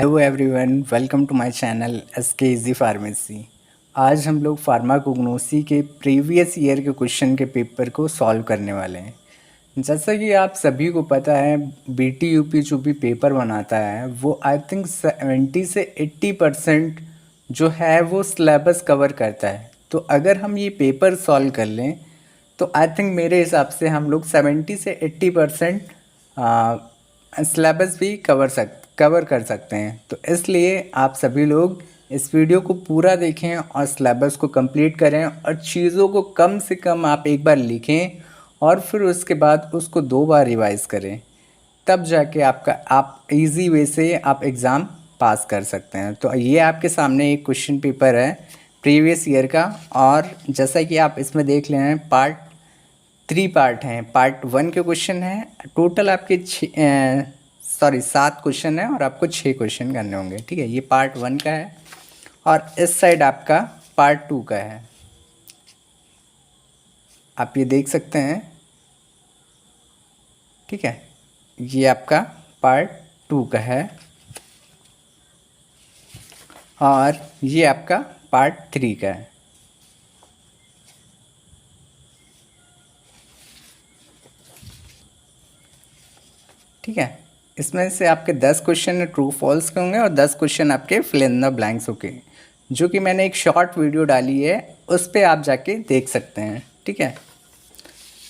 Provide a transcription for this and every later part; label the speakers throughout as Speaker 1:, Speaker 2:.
Speaker 1: Hello everyone, welcome to my channel SK easy pharmacy. आज हम लोग फार्माकोग्नोसी के प्रीवियस ईयर के क्वेश्चन के पेपर को सॉल्व करने वाले हैं। जैसा कि आप सभी को पता है, बीटी यूपी जो भी पेपर बनाता है वो आई थिंक 70 से 80% जो है वो सिलेबस कवर करता है। तो अगर हम ये पेपर सॉल्व कर लें तो आई थिंक मेरे हिसाब से हम लोग 70 से 80% सिलेबस भी कवर कर सकते हैं। तो इसलिए आप सभी लोग इस वीडियो को पूरा देखें और सिलेबस को कंप्लीट करें और चीज़ों को कम से कम आप एक बार लिखें और फिर उसके बाद उसको 2 बार रिवाइज़ करें, तब जाके आप इजी वे से आप एग्ज़ाम पास कर सकते हैं। तो ये आपके सामने एक क्वेश्चन पेपर है प्रीवियस ईयर का, और जैसा कि आप इसमें देख लें पार्ट 3 पार्ट हैं। पार्ट 1 के क्वेश्चन हैं, टोटल आपके 7 क्वेश्चन हैं और आपको 6 क्वेश्चन करने होंगे। ठीक है, ये पार्ट 1 का है और इस साइड आपका पार्ट 2 का है। आप ये देख सकते हैं। ठीक है, ये आपका पार्ट 2 का है और ये आपका पार्ट 3 का है। ठीक है, इसमें से आपके 10 क्वेश्चन ट्रू फॉल्स के होंगे और 10 क्वेश्चन आपके फिल इन द ब्लैंक्स होंगे, जो कि मैंने एक शॉर्ट वीडियो डाली है, उस पर आप जाके देख सकते हैं। ठीक है,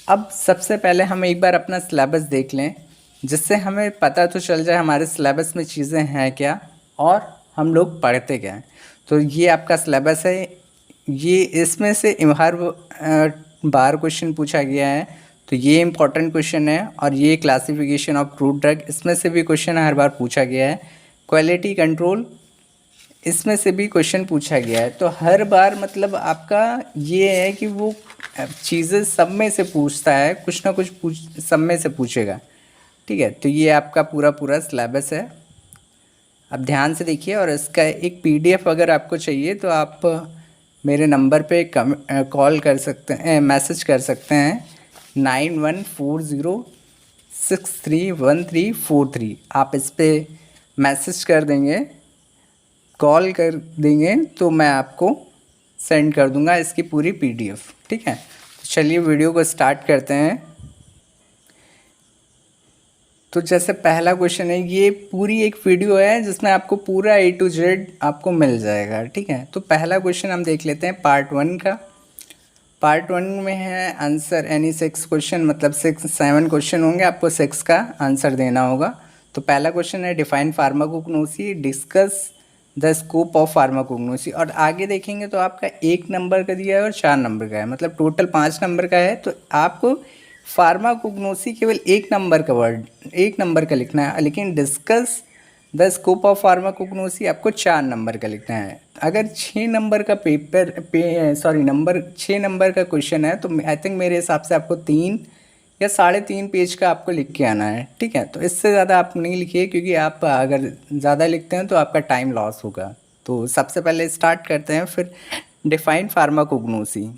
Speaker 1: अब सबसे पहले हम एक बार अपना सिलेबस देख लें, जिससे हमें पता तो चल जाए हमारे सिलेबस में चीज़ें हैं क्या और हम लोग पढ़ते क्या हैं। तो ये आपका सिलेबस है, ये इसमें से हर बार क्वेश्चन पूछा गया है, तो ये इंपॉर्टेंट क्वेश्चन है। और ये क्लासिफिकेशन ऑफ क्रूड ड्रग, इसमें से भी क्वेश्चन हर बार पूछा गया है। क्वालिटी कंट्रोल, इसमें से भी क्वेश्चन पूछा गया है। तो हर बार मतलब आपका ये है कि वो चीज़ें सब में से पूछता है, कुछ ना कुछ सब में से पूछेगा। ठीक है, तो ये आपका पूरा सिलेबस है। अब ध्यान से देखिए, और इसका एक पीडीएफ अगर आपको चाहिए तो आप मेरे नंबर पे कॉल कर सकते हैं, मैसेज कर सकते हैं 9140631343। आप इस पर मैसेज कर देंगे, कॉल कर देंगे, तो मैं आपको सेंड कर दूंगा इसकी पूरी पीडीएफ। ठीक है, तो चलिए वीडियो को स्टार्ट करते हैं। तो जैसे पहला क्वेश्चन है, ये पूरी एक वीडियो है जिसमें आपको पूरा A to Z आपको मिल जाएगा। ठीक है, तो पहला क्वेश्चन हम देख लेते हैं पार्ट 1 का। पार्ट 1 में है आंसर एनी 6 क्वेश्चन, मतलब 7 क्वेश्चन होंगे, आपको 6 का आंसर देना होगा। तो पहला क्वेश्चन है define pharmacognosy, discuss the scope of pharmacognosy. और आगे देखेंगे तो आपका 1 नंबर का दिया है और 4 नंबर का है, मतलब टोटल 5 नंबर का है। तो आपको फार्माकोग्नोसी केवल 1 नंबर का वर्ड 1 नंबर का लिखना है, लेकिन discuss the scope of pharmacognosy आपको 4 नंबर का लिखना है। अगर 6 नंबर का नंबर 6 नंबर का क्वेश्चन है, तो आई थिंक मेरे हिसाब से आपको 3 या 3.5 पेज का आपको लिख के आना है। ठीक है, तो इससे ज़्यादा आप नहीं लिखिए, क्योंकि आप अगर ज़्यादा लिखते हैं तो आपका टाइम लॉस होगा। तो सबसे पहले स्टार्ट करते हैं, फिर डिफाइन फार्माकोग्नोसी।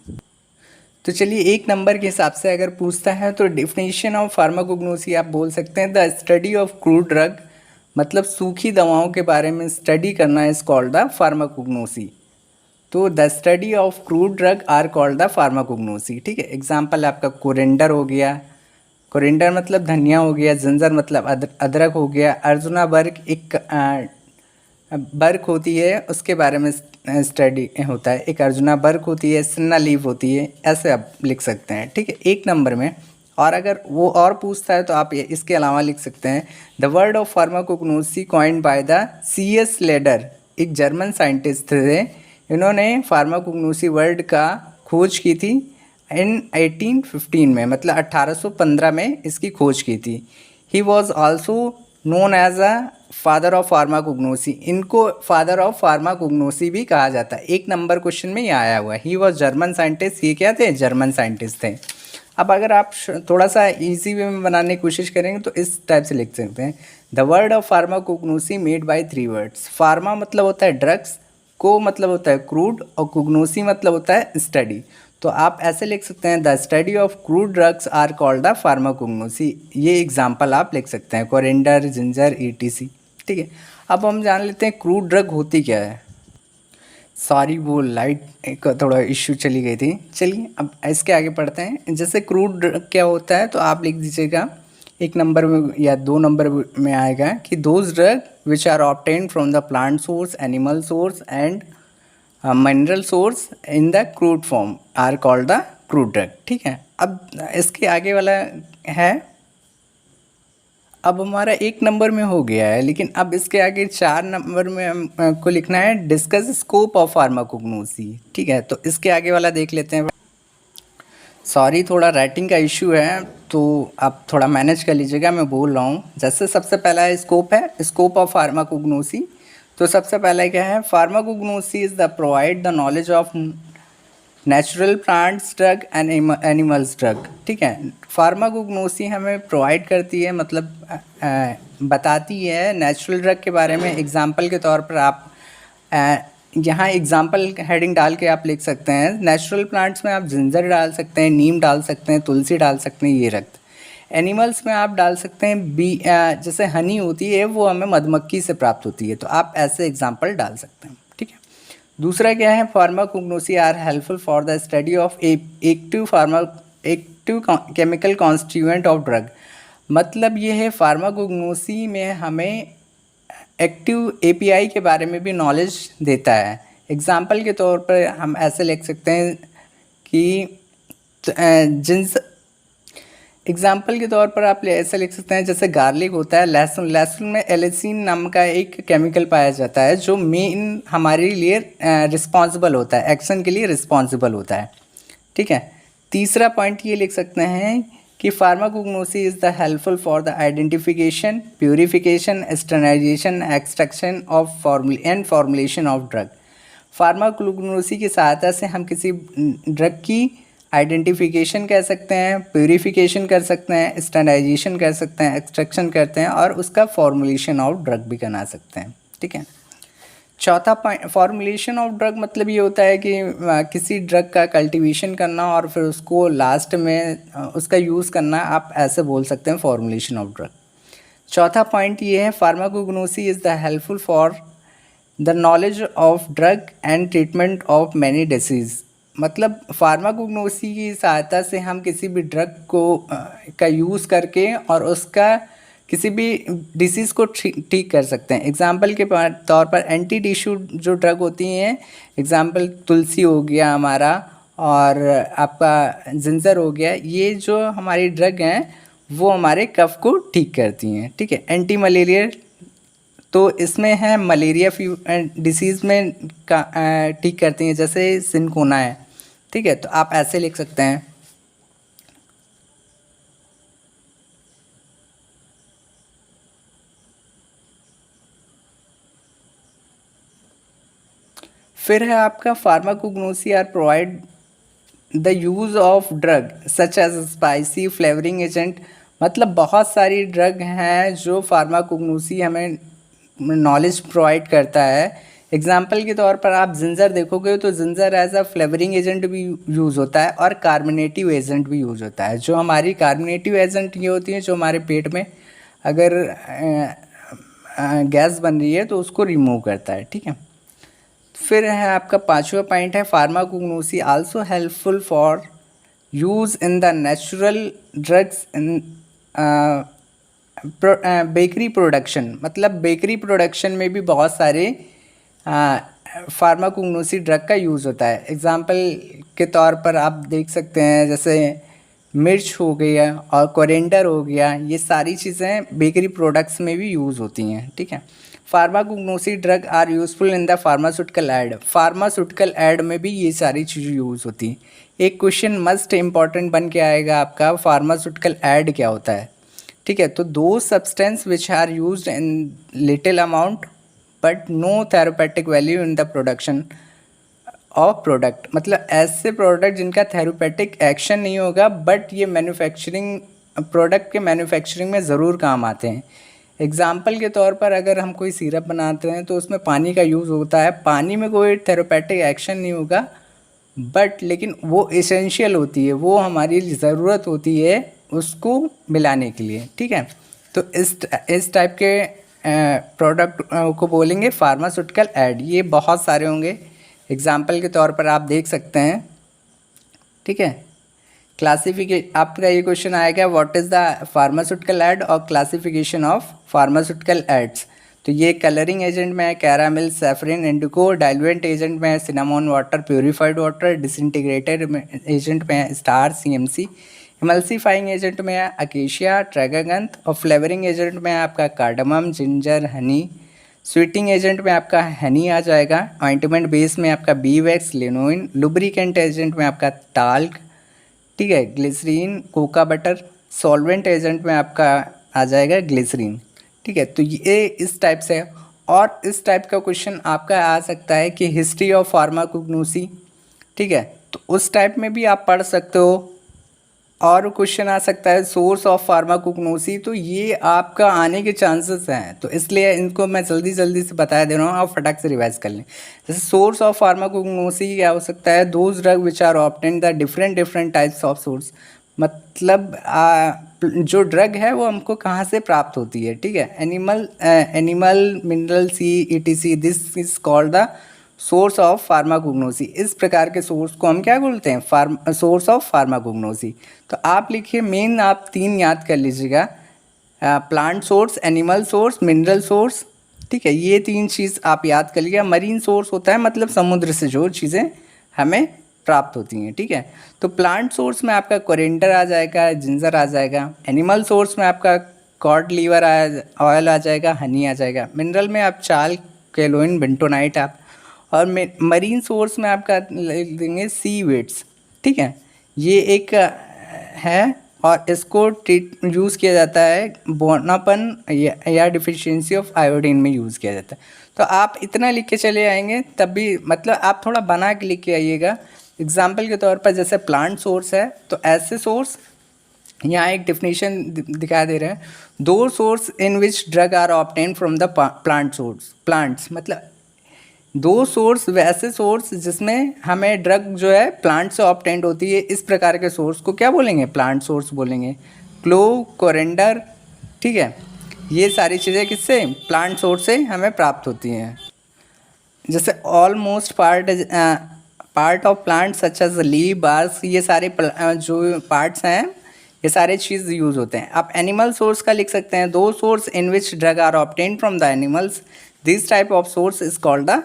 Speaker 1: तो चलिए, 1 नंबर के हिसाब से अगर पूछता है तो डेफिनेशन ऑफ फार्माकोग्नोसी आप बोल सकते हैं the study of crude drug, मतलब सूखी दवाओं के बारे में स्टडी करना इज कॉल्ड द फार्माकोग्नोसी। तो the study of crude drug are called the pharmacognosy. ठीक है, एग्जाम्पल आपका कोरिंडर हो गया, कोरिंडर मतलब धनिया हो गया, जिंजर मतलब अदरक हो गया, अर्जुना बर्ग एक बर्ग होती है, उसके बारे में स्टडी होता है। एक अर्जुना बर्ग होती है, सिन्ना लीव होती है, ऐसे आप लिख सकते हैं। ठीक है, 1 नंबर में। और अगर वो और पूछता है तो आप इसके अलावा लिख सकते हैं the word of pharmacognosy coined by the CS ladder, एक जर्मन साइंटिस्ट थे। इन्होंने फार्माकोग्नोसी वर्ड का खोज की थी इन 1815 में, मतलब 1815 में इसकी खोज की थी। He was also known as a father of pharmacognosy, इनको फादर ऑफ फार्माकोग्नोसी भी कहा जाता है। 1 नंबर क्वेश्चन में ये आया हुआ है। ही वॉज जर्मन साइंटिस्ट, ये क्या थे? जर्मन साइंटिस्ट थे। अब अगर आप थोड़ा सा इजी वे में बनाने की कोशिश करेंगे तो इस टाइप से लिख सकते हैं the word of pharmacognosy made by 3 words. Pharma मतलब होता है ड्रग्स, को मतलब होता है क्रूड, और कोग्नोसी मतलब होता है स्टडी। तो आप ऐसे लिख सकते हैं the study of crude drugs are called the pharmacognosy. ये एग्जाम्पल आप लिख सकते हैं, कोरिंडर, जिंजर, ETC। ठीक है, अब हम जान लेते हैं क्रूड ड्रग होती क्या है। सॉरी वो लाइट का थोड़ा इश्यू चली गई थी। चलिए अब इसके आगे पढ़ते हैं। जैसे क्रूड ड्रग क्या होता है तो आप लिख दीजिएगा, एक नंबर में या 2 नंबर में आएगा कि those drug which are obtained from the plant source, animal source and mineral source in the crude form are called the crude drug. ठीक है, अब इसके आगे वाला है, अब हमारा 1 नंबर में हो गया है, लेकिन अब इसके आगे 4 नंबर में हमको लिखना है डिस्कस स्कोप ऑफ फार्माकोग्नोसी। ठीक है, तो इसके आगे वाला देख लेते हैं। सॉरी थोड़ा राइटिंग का इश्यू है तो आप थोड़ा मैनेज कर लीजिएगा, मैं बोल रहा हूँ। जैसे सबसे पहला स्कोप है स्कोप ऑफ फार्माकोग्नोसी। तो सबसे पहला क्या है, pharmacognosy is the provide the knowledge of natural plants drug and animals drug. ठीक है, फार्माकोग्नोसी हमें प्रोवाइड करती है, मतलब बताती है नेचुरल ड्रग के बारे में। एग्जांपल के तौर पर आप यहाँ एग्जांपल हेडिंग डाल के आप लिख सकते हैं। नेचुरल प्लांट्स में आप जिंजर डाल सकते हैं, नीम डाल सकते हैं, तुलसी डाल सकते हैं, ये रक्त। एनिमल्स में आप डाल सकते हैं जैसे हनी होती है वो हमें मधुमक्खी से प्राप्त होती है, तो आप ऐसे एग्जाम्पल डाल सकते हैं। ठीक है, दूसरा क्या है, pharmacognosy are helpful for the study of active chemical constituent of drug. मतलब ये है फार्माकोग्नोसी में हमें एक्टिव एपीआई के बारे में भी नॉलेज देता है। एग्जाम्पल के तौर पर हम ऐसे लिख सकते हैं कि एग्जाम्पल के तौर पर आप ऐसे लिख सकते हैं जैसे गार्लिक होता है, लहसुन, लहसुन में एलिसिन नाम का एक केमिकल पाया जाता है जो मेन हमारे लिए रिस्पॉन्सिबल होता है, एक्शन के लिए रिस्पॉन्सिबल होता है। ठीक है, तीसरा पॉइंट ये लिख सकते हैं कि pharmacognosy is the helpful for the identification, purification, sterilization, extraction of formulation of drug. Pharmacognosy की सहायता से हम किसी ड्रग की आइडेंटिफिकेशन कर सकते हैं, प्यूरिफिकेशन कर सकते हैं, स्टैंडर्डाइजेशन कर सकते हैं, एक्सट्रैक्शन करते हैं और उसका फॉर्मुलेशन ऑफ ड्रग भी बना सकते हैं। ठीक है, चौथा पॉइंट, फॉर्मुलेशन ऑफ ड्रग मतलब ये होता है कि किसी ड्रग का कल्टीवेशन करना और फिर उसको लास्ट में उसका यूज़ करना, आप ऐसे बोल सकते हैं फॉर्मुलेशन ऑफ ड्रग। चौथा पॉइंट ये है, pharmacognosy is the helpful for the knowledge of drug and treatment of many disease. मतलब फार्माकोग्नोसी की सहायता से हम किसी भी ड्रग को का यूज़ करके और उसका किसी भी डिसीज़ को ठीक कर सकते हैं। एग्जाम्पल के तौर पर एंटी टिश्यू जो ड्रग होती हैं, एग्जाम्पल तुलसी हो गया हमारा और आपका जिंजर हो गया, ये जो हमारी ड्रग हैं वो हमारे कफ को ठीक करती हैं। ठीक है, एंटी मलेरिया तो इसमें है मलेरिया डिसीज़ में ठीक करती हैं, जैसे सिनकोना है। ठीक है, तो आप ऐसे लिख सकते हैं। फिर है आपका pharmacognosy are provide the use of drug such as spicy flavouring agent. मतलब बहुत सारी ड्रग हैं जो फार्माकोग्नोसी हमें नॉलेज प्रोवाइड करता है। एग्जाम्पल के तौर पर आप जिंजर देखोगे तो ginger as a flavouring agent भी यूज़ होता है और कार्बोनेटिव एजेंट भी यूज़ होता है। जो हमारी कार्बोनेटिव एजेंट ये होती हैं जो हमारे पेट में अगर गैस बन रही है तो उसको रिमूव करता है। ठीक है, फिर है आपका पांचवा पॉइंट है, pharmacognosy also helpful for use in the natural drugs in bakery production. मतलब बेकरी प्रोडक्शन में भी बहुत सारे फार्माकोग्नोसी ड्रग का यूज़ होता है। एग्जाम्पल के तौर पर आप देख सकते हैं जैसे मिर्च हो गया और कोरिएंडर हो गया, ये सारी चीज़ें बेकरी प्रोडक्ट्स में भी यूज़ होती हैं। ठीक है, pharmacognosy drug are useful in the pharmaceutical aid. Pharmaceutical aid में भी ये सारी चीज़ें यूज़ होती हैं। एक क्वेश्चन मस्ट इम्पॉर्टेंट बन के आएगा आपका, फार्मास्यूटिकल एड क्या होता है। ठीक है, तो those substance which are used in little amount but no therapeutic value in the production of product. मतलब ऐसे प्रोडक्ट जिनका थेरेपेटिक एक्शन नहीं होगा बट ये मैन्युफैक्चरिंग प्रोडक्ट के मैन्युफैक्चरिंग में ज़रूर काम आते हैं। एग्जाम्पल के तौर पर अगर हम कोई सिरप बनाते हैं तो उसमें पानी का यूज़ होता है, पानी में कोई थेरेपेटिक एक्शन नहीं होगा बट लेकिन वो एसेंशियल होती है, वो हमारी ज़रूरत होती है उसको मिलाने के लिए। ठीक है, तो इस टाइप के प्रोडक्ट को बोलेंगे फार्मास्यूटिकल ऐड। ये बहुत सारे होंगे, एग्जाम्पल के तौर पर आप देख सकते हैं, ठीक है। आपका ये क्वेश्चन आएगा what is the pharmaceutical aid और क्लासिफिकेशन ऑफ फार्मास्यूटिकल एड्स। तो ये कलरिंग एजेंट में है caramel, saffron, indigo. Diluent agent में है cinnamon water, purified water. Disintegrated agent में है स्टार, CMC। इमल्सीफाइंग एजेंट में है अकेशिया, ट्रैगागंथ। और फ्लेवरिंग एजेंट में है आपका cardamom, ginger, honey. Sweetening agent में आपका हनी आ जाएगा। ऑइंटमेंट बेस में आपका bee wax, lanolin. Lubricant agent में आपका टाल्क, ठीक है, glycerine, cocoa butter. Solvent agent में आपका आ जाएगा ग्लिसरीन, ठीक है। तो ये इस टाइप से है। और इस टाइप का क्वेश्चन आपका आ सकता है कि हिस्ट्री ऑफ फार्माकोग्नोसी, ठीक है, तो उस टाइप में भी आप पढ़ सकते हो। और क्वेश्चन आ सकता है सोर्स ऑफ फार्माकोग्नोसी, तो ये आपका आने के चांसेस हैं, तो इसलिए इनको मैं जल्दी जल्दी से बता दे रहा हूँ, आप फटाक से रिवाइज कर लें। जैसे सोर्स ऑफ फार्माकोग्नोसी क्या हो सकता है, those drug which are obtained the different types of source. मतलब जो ड्रग है वो हमको कहाँ से प्राप्त होती है, ठीक है। Animal, mineral, sea, ETC, this is called the source of pharmacognosy. इस प्रकार के सोर्स को हम क्या बोलते हैं, सोर्स ऑफ फार्माकोग्नोसी। तो आप लिखिए मेन, आप 3 याद कर लीजिएगा, plant source, animal source, mineral source, ठीक है। ये 3 चीज़ आप याद कर लीजिएगा। मरीन सोर्स होता है मतलब समुद्र से जो चीज़ें हमें प्राप्त होती हैं, ठीक है। तो प्लांट सोर्स में आपका कोरिएंडर आ जाएगा, जिंजर आ जाएगा। एनिमल सोर्स में आपका कॉड लीवर ऑयल आ जाएगा, हनी आ जाएगा। मिनरल में आप चाल, केलोइन, बेंटोनाइट आप। और मरीन सोर्स में आपका लिख देंगे सी वीड्स, ठीक है। ये एक है और इसको यूज़ किया जाता है बोनापन या डिफिशियंसी ऑफ आयोडीन में यूज़ किया जाता है। तो आप इतना लिख के चले आएंगे तब भी, मतलब आप थोड़ा बना के लिख के आइएगा। एग्जाम्पल के तौर पर जैसे प्लांट सोर्स है, तो ऐसे सोर्स, यहाँ एक डिफिनीशन दिखा दे रहे हैं, those source in which drug are obtain from the plant source. Plants मतलब दो सोर्स, वैसे सोर्स जिसमें हमें ड्रग जो है प्लांट से ऑब्टेंड होती है, इस प्रकार के सोर्स को क्या बोलेंगे, प्लांट सोर्स बोलेंगे। क्लोव, कोरिएंडर, ठीक है, ये सारी चीज़ें किससे, प्लांट सोर्स से हमें प्राप्त होती हैं। जैसे almost part of plant such as leave, barks, ये सारे जो पार्ट्स हैं ये सारे चीज़ यूज़ होते हैं। आप एनिमल सोर्स का लिख सकते हैं, those source in which drug are obtain from the animals, this type of source is called the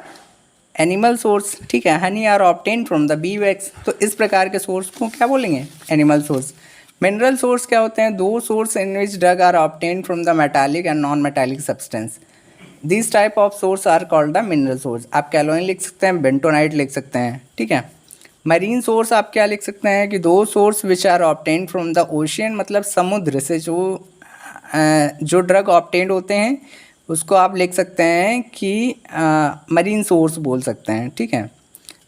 Speaker 1: animal source, ठीक है। Honey are obtain from the bee wax, तो इस प्रकार के सोर्स को क्या बोलेंगे, एनिमल सोर्स। मिनरल सोर्स क्या होते हैं, those source in which drug are obtain from the metallic and non metallic substance, this type of source are called the mineral source. आप कैलोइन लिख सकते हैं, बेंटोनाइट लिख सकते हैं, ठीक है। मरीन सोर्स आप क्या लिख सकते हैं कि those source which are obtain from the ocean, मतलब समुद्र से जो ड्रग ऑब्टेन होते हैं उसको आप लिख सकते हैं कि मरीन सोर्स बोल सकते हैं, ठीक है।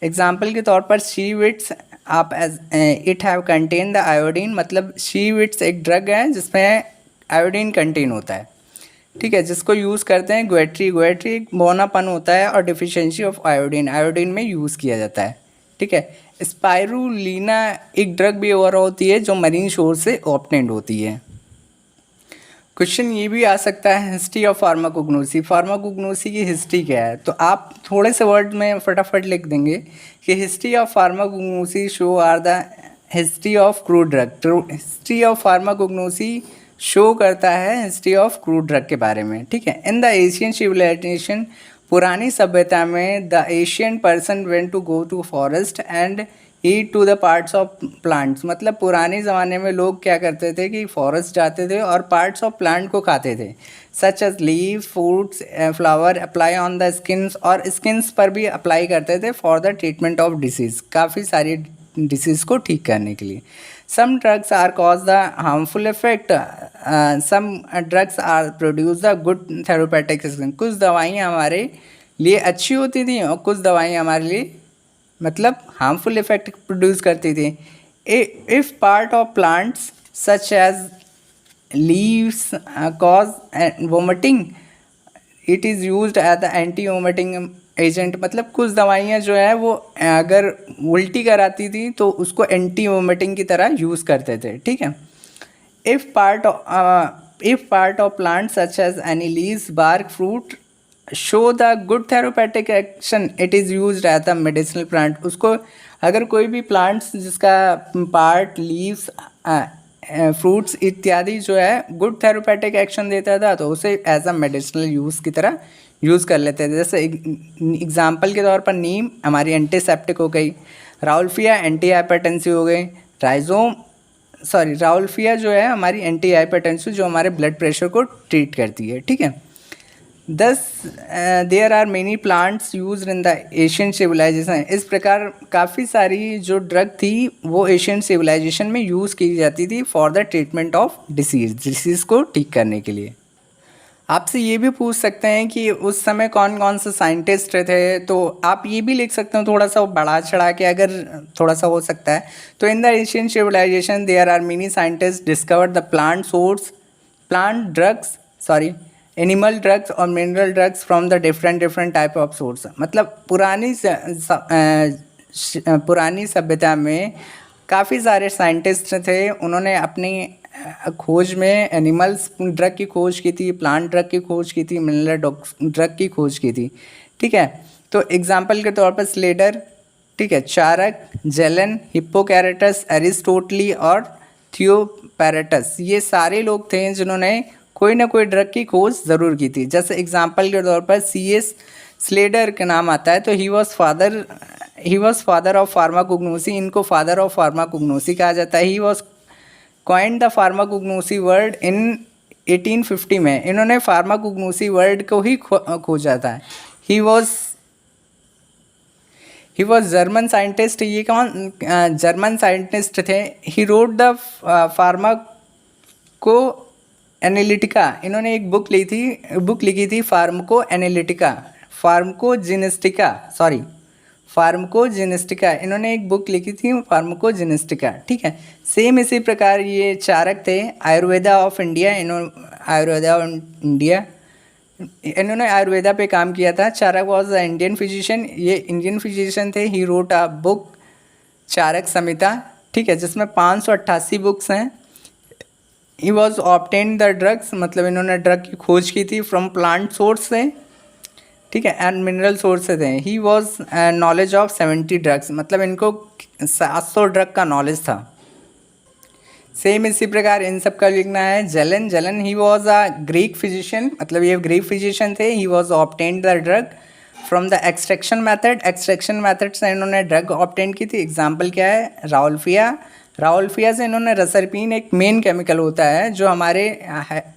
Speaker 1: एग्जाम्पल के तौर पर शीविट्स, आप it have contain the iodine, मतलब शीविट्स एक ड्रग है जिसमें आयोडीन कंटेन होता है, ठीक है, जिसको यूज़ करते हैं ग्वेट्री एक बोनापन होता है और डिफिशियंसी ऑफ आयोडीन में यूज़ किया जाता है, ठीक है। स्पाइरुलिना एक ड्रग भी और होती है जो मरीन सोर्स से ऑब्टेन्ड होती है। क्वेश्चन ये भी आ सकता है हिस्ट्री ऑफ फार्माकोग्नोसी, फार्माकोग्नोसी की हिस्ट्री क्या है, तो आप थोड़े से वर्ड में फटाफट लिख देंगे कि history of pharmacognosy show are the history of crude drug. History of pharmacognosy show करता है हिस्ट्री ऑफ क्रूड ड्रग के बारे में, ठीक है। इन द एशियन सिविलाइजेशन, पुरानी सभ्यता में the Asian person went to go to forest and eat to the parts of plants, मतलब पुराने ज़माने में लोग क्या करते थे कि फॉरेस्ट जाते थे और पार्ट्स ऑफ प्लांट को खाते थे, such as leave, fruits, flower, apply on the skins, और स्किन्स पर भी अप्लाई करते थे for the treatment of disease, काफ़ी सारी डिसीज़ को ठीक करने के लिए। Some drugs are cause the harmful effect, some drugs are produce the good therapeutic, कुछ दवाइयाँ हमारे लिए अच्छी होती थी और कुछ दवाइयाँ हमारे लिए मतलब हार्मफुल इफेक्ट प्रोड्यूस करती थी। If part of plants such as leaves cause vomiting, it is used as the anti vomiting agent, मतलब कुछ दवाइयाँ जो है वो अगर उल्टी कराती थी तो उसको एंटी वोमिटिंग की तरह यूज़ करते थे, ठीक है। If part if part of plant such as any leaves bark fruit show the good therapeutic action it is use as a medicinal plant. उसको अगर कोई भी प्लांट्स जिसका पार्ट लीव्स फ्रूट्स इत्यादि जो है गुड थेरोपेटिक एक्शन देता था तो उसे एज अ मेडिसिनल यूज़ की तरह यूज़ कर लेते थे। जैसे एग्जाम्पल के तौर पर नीम हमारी एंटीसेप्टिक हो गई, राउल्फिया एंटी हाइपरटेंसिव हो गई, राउल्फिया जो है हमारी एंटी हाइपरटेंसिव जो हमारे ब्लड प्रेशर को ट्रीट करती है, ठीक है। Thus there are many plants use in the Asian civilization. इस प्रकार काफ़ी सारी जो ड्रग थी वो एशियन सिविलाइजेशन में यूज़ की जाती थी for the treatment of disease को ठीक करने के लिए। आपसे ये भी पूछ सकते हैं कि उस समय कौन कौन से साइंटिस्ट थे, तो आप ये भी लिख सकते हो थोड़ा सा बढ़ा चढ़ा के अगर थोड़ा सा हो सकता है। तो in the Asian civilization there are many scientist discovered the animal drugs और mineral drugs from the different type of source. मतलब पुरानी सभ्यता में काफ़ी सारे साइंटिस्ट थे, उन्होंने अपनी खोज में एनिमल्स ड्रग की खोज की थी, प्लांट ड्रग की खोज की थी, मिनरल ड्रग की खोज की थी, ठीक है। तो एग्जाम्पल के तौर पर स्लेडर, ठीक है, चारक, जेलन, हिप्पोकैरेटस, एरिस्टोटली और थियोपैरेटस, ये सारे लोग थे जिन्होंने कोई ना कोई ड्रग की खोज ज़रूर की थी। जैसे एग्जाम्पल के तौर पर C.S. स्लेडर का नाम आता है तो he was father of pharmacognosy. इनको फादर ऑफ फार्माकोग्नोसी कहा जाता है। He was coined the pharmacognosy word in 1850 में। इन्होंने फार्माकोग्नोसी वर्ड को ही खोजा था। He was German scientist. ये कौन जर्मन साइंटिस्ट थे। ही रोड द फार्माको एनालिटिका। इन्होंने एक बुक लिखी थी फार्माकोजेनेस्टिका। इन्होंने एक बुक लिखी थी फार्माकोजेनेस्टिका, ठीक है। सेम इसी प्रकार ये चारक थे। आयुर्वेदा ऑफ इंडिया, इन्होंने आयुर्वेदा पे काम किया था। Charak was a Indian physician. ये इंडियन फिजिशियन थे। He wrote a book Charak Samhita, ठीक है, जिसमें 588 बुक्स हैं। He was obtain the drugs, मतलब इन्होंने ड्रग की खोज की थी फ्रॉम प्लांट सोर्स से, ठीक है, एंड मिनरल सोर्स से थे। He was knowledge of 70 drugs, मतलब इनको 700 ड्रग का नॉलेज था। सेम इसी प्रकार इन सब का लिखना है। Galen he was a Greek physician, मतलब ये ग्रीक फिजिशियन थे। He was obtain the drug from the extraction method से इन्होंने ड्रग ऑब्टेन की थी। एग्जाम्पल क्या है, राउल्फिया से इन्होंने रसरपीन, एक मेन केमिकल होता है जो हमारे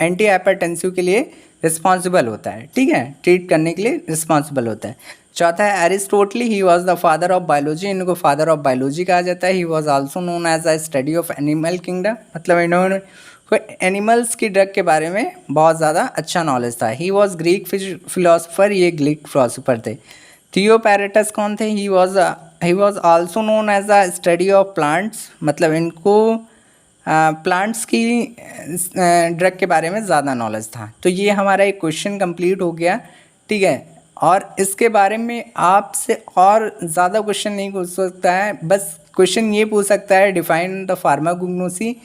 Speaker 1: एंटी हाइपरटेंसिव के लिए रिस्पॉन्सिबल होता है, ठीक है, ट्रीट करने के लिए रिस्पॉन्सिबल होता है। चौथा है Aristotle. He was the father of biology. इनको फादर ऑफ बायोलॉजी कहा जाता है। He was also known as a study of animal kingdom, मतलब इन्होंने एनिमल्स की ड्रग के बारे में बहुत ज़्यादा अच्छा नॉलेज था। ही वॉज ग्रीक फिलोसफर, ये ग्रीक फिलोसफर थे। थियोपैरेटस कौन थे, he was also known as a study of plants, मतलब इनको प्लांट्स की ड्रग के बारे में ज़्यादा नॉलेज था। तो ये हमारा एक क्वेश्चन कंप्लीट हो गया, ठीक है। और इसके बारे में आपसे और ज़्यादा क्वेश्चन नहीं पूछ सकता है, बस क्वेश्चन ये पूछ सकता है define the pharmacognosy,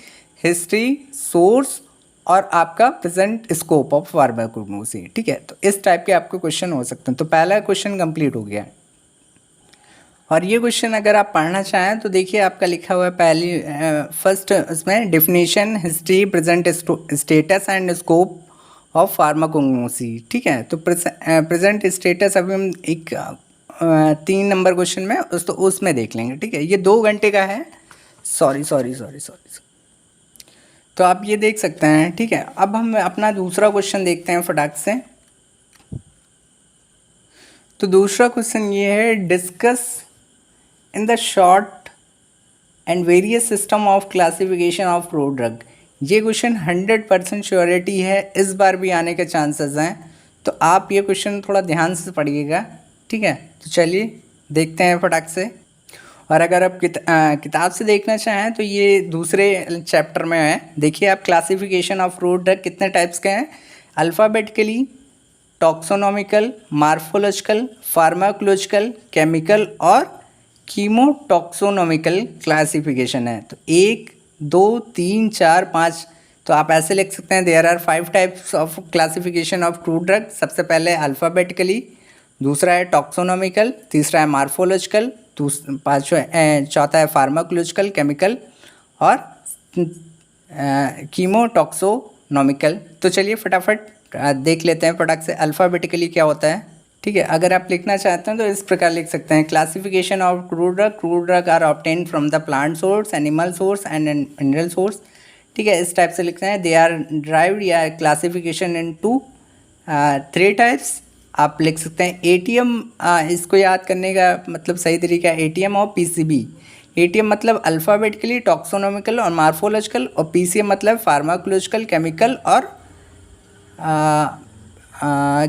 Speaker 1: history, source और आपका प्रेजेंट स्कोप ऑफ फार्माकोग्नोसी, ठीक है। तो इस टाइप के आपके क्वेश्चन हो सकते हैं। तो पहला क्वेश्चन कंप्लीट हो गया। और ये क्वेश्चन अगर आप पढ़ना चाहें तो देखिए आपका लिखा हुआ है फर्स्ट उसमें definition, history, present status and scope of pharmacognosy, ठीक है। तो प्रेजेंट स्टेटस अभी हम एक 3 नंबर क्वेश्चन में उसमें देख लेंगे, ठीक है। ये 2 घंटे का है। सॉरी। तो आप ये देख सकते हैं, ठीक है। अब हम अपना दूसरा क्वेश्चन देखते हैं फटाक से। तो दूसरा क्वेश्चन ये है, discuss in the short and various system of classification of fruit drug. ये क्वेश्चन 100% श्योरिटी है, इस बार भी आने के चांसेस हैं। तो आप ये क्वेश्चन थोड़ा ध्यान से पढ़िएगा, ठीक है। तो चलिए देखते हैं फटाक से। और अगर आप किताब से देखना चाहें तो ये दूसरे चैप्टर में है। देखिए आप, क्लासिफिकेशन ऑफ फ्रूट ड्रग कितने टाइप्स के हैं, अल्फ़ाबेटिकली, टॉक्सोनॉमिकल, मार्फोलॉजिकल, फार्माकोलॉजिकल, केमिकल और कीमोटॉक्सोनॉमिकल क्लासिफिकेशन है। तो 1, 2, 3, 4, 5, तो आप ऐसे लिख सकते हैं, there are 5 types of classification of crude drug. सबसे पहले अल्फ़ाबेटिकली, दूसरा है टॉक्सोनॉमिकल, तीसरा है मार्फोलॉजिकल, चौथा है फार्माकोलॉजिकल केमिकल, और कीमोटॉक्सोनॉमिकल। तो चलिए फटाफट देख लेते हैं प्रोडक्ट से अल्फ़ाबेटिकली क्या होता है। ठीक है, अगर आप लिखना चाहते हैं तो इस प्रकार लिख सकते हैं, classification of crude drug are obtain from the plant source, animal source and mineral source. ठीक है, इस टाइप से लिखते हैं। दे आर ड्राइव्ड या क्लासिफिकेशन इन टू 3 टाइप्स। आप लिख सकते हैं एटीएम, इसको याद करने का मतलब सही तरीका है एटीएम और पीसीबी। एटीएम मतलब अल्फ़ाबेटिकली, टॉक्सोनॉमिकल और मार्फोलॉजिकल, और पीसीएम मतलब फार्माकोलॉजिकल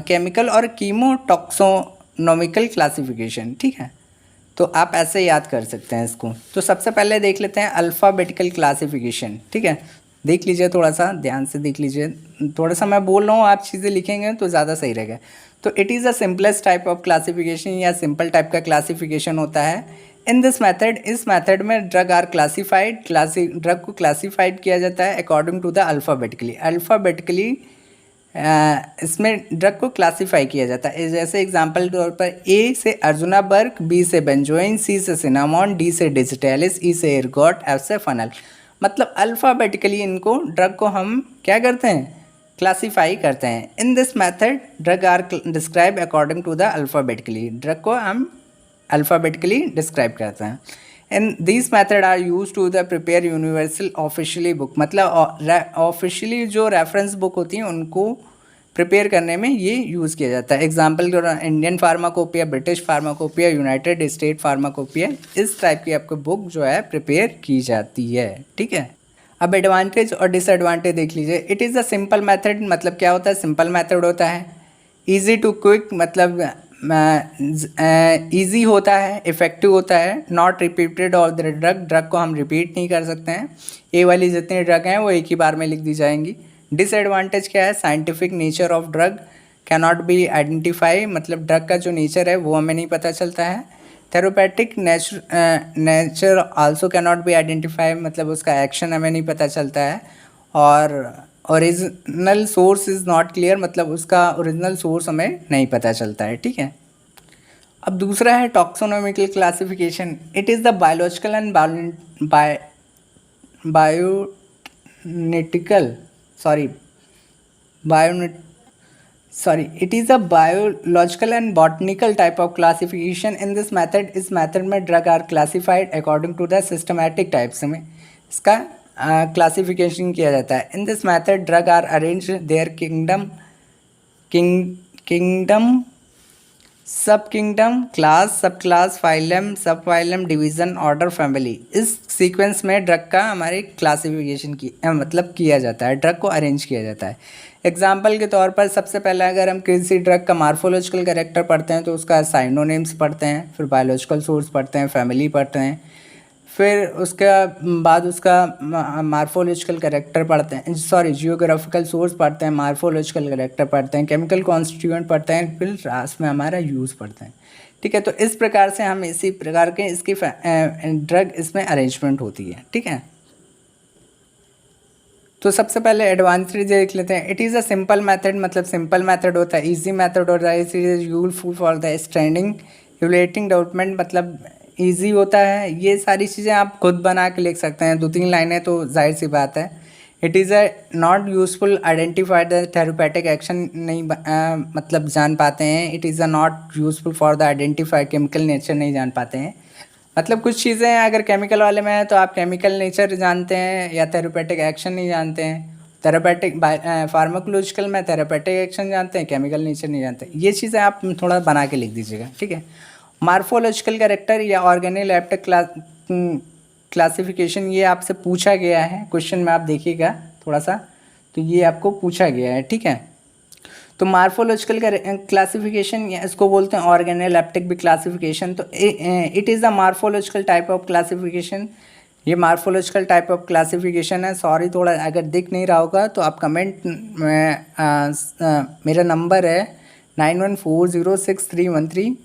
Speaker 1: केमिकल और कीमोटॉक्सोनॉमिकल क्लासिफिकेशन। ठीक है, तो आप ऐसे याद कर सकते हैं इसको। तो सबसे पहले देख लेते हैं अल्फ़ाबेटिकल क्लासिफिकेशन। ठीक है, देख लीजिए, थोड़ा सा ध्यान से देख लीजिए, थोड़ा सा मैं बोल रहा हूँ, आप चीज़ें लिखेंगे तो ज़्यादा सही रहेगा। तो it is a simplest type of classification, या सिंपल टाइप का क्लासिफिकेशन होता है। इन दिस मेथड, इस मेथड में ड्रग आर क्लासीफाइड, ड्रग को क्लासीफाइड किया जाता है अकॉर्डिंग टू द अल्फ़ाबेटिकली। इसमें ड्रग को क्लासीफाई किया जाता है। जैसे एग्जांपल के तौर पर ए से अर्जुना बर्ग, बी से बेंजोइन, सी से सिनामॉन, डी से डिजिटेलिस, ई से एर्गोट, एफ से फनल। मतलब अल्फ़ाबेटिकली इनको ड्रग को हम क्या करते हैं, क्लासीफाई करते हैं। In this method drug are describe according to the alphabetically, drug को हम अल्फ़ाबेटिकली डिस्क्राइब करते हैं। And this method are use to the prepare universal officially book, मतलब ऑफिशियली जो रेफरेंस बुक होती हैं उनको प्रिपेयर करने में ये यूज़ किया जाता है। एग्जाम्पल के Indian pharmacopoeia, British pharmacopoeia, United state pharmacopoeia, इस टाइप की आपको बुक जो है प्रिपेयर की जाती है। ठीक है, अब एडवांटेज और डिसएडवांटेज देख लीजिए। It is a simple method, मतलब क्या होता है, सिंपल मेथड होता है। ईजी टू क्विक, मतलब ईजी होता है, इफ़ेक्टिव होता है। Not repeated all the drug को हम रिपीट नहीं कर सकते हैं। ए वाली जितनी ड्रग हैं वो एक ही बार में लिख दी जाएंगी। डिसएडवांटेज क्या है, scientific nature of drug cannot be identify, मतलब ड्रग का जो नेचर है वो हमें नहीं पता चलता है। Therapeutic nature also cannot be identify, मतलब उसका एक्शन हमें नहीं पता चलता है। और original source is not clear, मतलब उसका ओरिजिनल सोर्स हमें नहीं पता चलता है। ठीक है, अब दूसरा है taxonomical classification. It is the biological and it is a biological and botanical type of classification. In this method, इस मेथड में drug are classified according to the systematic types में इसका क्लासिफिकेशन किया जाता है। In this method drug are arrange their kingdom, sub kingdom, class, sub class, phylum, sub phylum, division, order, family. इस sequence में drug का हमारे क्लासिफिकेशन मतलब किया जाता है, ड्रग को अरेंज किया जाता है। एग्जाम्पल के तौर पर सबसे पहले अगर हम किसी ड्रग का मार्फोलॉजिकल कैरेक्टर पढ़ते हैं तो उसका साइनोनिम्स पढ़ते हैं, फिर बायोलॉजिकल सोर्स पढ़ते हैं, फैमिली पढ़ते हैं, फिर उसके बाद उसका मार्फोलॉजिकल कैरेक्टर पढ़ते हैं, जियोग्राफिकल सोर्स पढ़ते हैं, मार्फोलॉजिकल कैरेक्टर पढ़ते हैं, केमिकल कॉन्स्टिट्यूएंट पढ़ते हैं, फिर लास्ट में हमारा यूज़ पढ़ते हैं। ठीक है, तो इस प्रकार से हम इसी प्रकार के इसकी ड्रग इसमें अरेंजमेंट होती है। ठीक है, तो सबसे पहले एडवांटेज देख लेते हैं। It is a simple method, मतलब सिंपल मेथड होता है, इजी मेथड होता है, it is useful for the standing evaluating development, मतलब इजी होता है। ये सारी चीज़ें आप खुद बना के लिख सकते हैं, 2-3 लाइनें तो जाहिर सी बात है। It is a not useful identify the therapeutic action, नहीं मतलब जान पाते हैं। It is a not useful for the identify chemical nature, नहीं जान पाते हैं। मतलब कुछ चीज़ें अगर केमिकल वाले में है तो आप केमिकल नेचर जानते हैं या थेरेपेटिक एक्शन नहीं जानते हैं। थेरेपेटिक फार्माकोलॉजिकल में थेरेपेटिक एक्शन जानते हैं, केमिकल नेचर नहीं जानते। ये चीज़ें आप थोड़ा बना के लिख दीजिएगा। ठीक है, मार्फोलॉजिकल कैरेक्टर या ऑर्गेनोलेप्टिक क्लासिफिकेशन, ये आपसे पूछा गया है क्वेश्चन में, आप देखिएगा थोड़ा सा, तो ये आपको पूछा गया है। ठीक है, तो मार्फोलॉजिकल क्लासिफिकेशन या इसको बोलते हैं ऑर्गेनोलेप्टिक भी क्लासिफिकेशन। तो it is the morphological type of classification, ये मार्फोलॉजिकल टाइप ऑफ क्लासिफिकेशन है। सॉरी, थोड़ा अगर दिख नहीं रहा होगा तो आप कमेंट में मेरा नंबर है 91406313,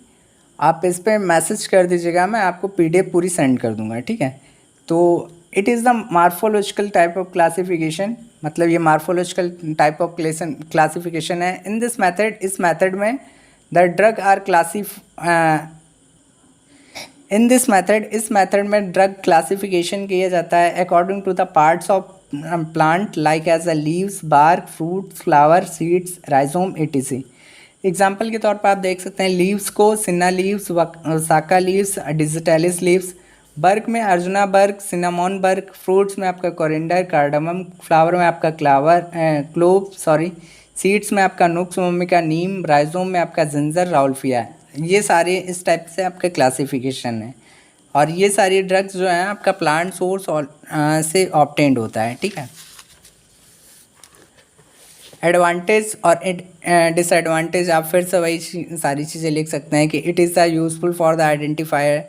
Speaker 1: आप इस पर मैसेज कर दीजिएगा, मैं आपको PDF पूरी सेंड कर दूंगा। ठीक है, तो it is the morphological type of classification मतलब ये मार्फोलॉजिकल टाइप ऑफ क्लासिफिकेशन है। इन दिस मेथड, इस मेथड में the drug are in this method, इस मेथड में ड्रग क्लासिफिकेशन किया जाता है according to the parts of plant like as a leaves, bark, fruits, flower, seeds, rhizome etc. Example के तौर पर आप देख सकते हैं लीव्स को सिन्ना लीव्स, साका लीव्स, डिजिटैलिस लीव्स, बर्क में अर्जुना बर्क, सिनामोन बर्क, फ्रूट्स में आपका कोरिंडर, कार्डमम, फ्लावर में आपका क्लोव, सीड्स में आपका नुक्स मोमिका, नीम, राइजोम में आपका जिंजर, राउल्फिया। ये सारे इस टाइप से आपके क्लासिफिकेशन है। और ये सारी ड्रग्स जो हैं आपका प्लांट सोर्स से ऑब्टेंड होता है, ठीक है। एडवांटेज और डिसएडवांटेज आप फिर से वही सारी चीज़ें लिख सकते हैं कि it is the useful for the identifier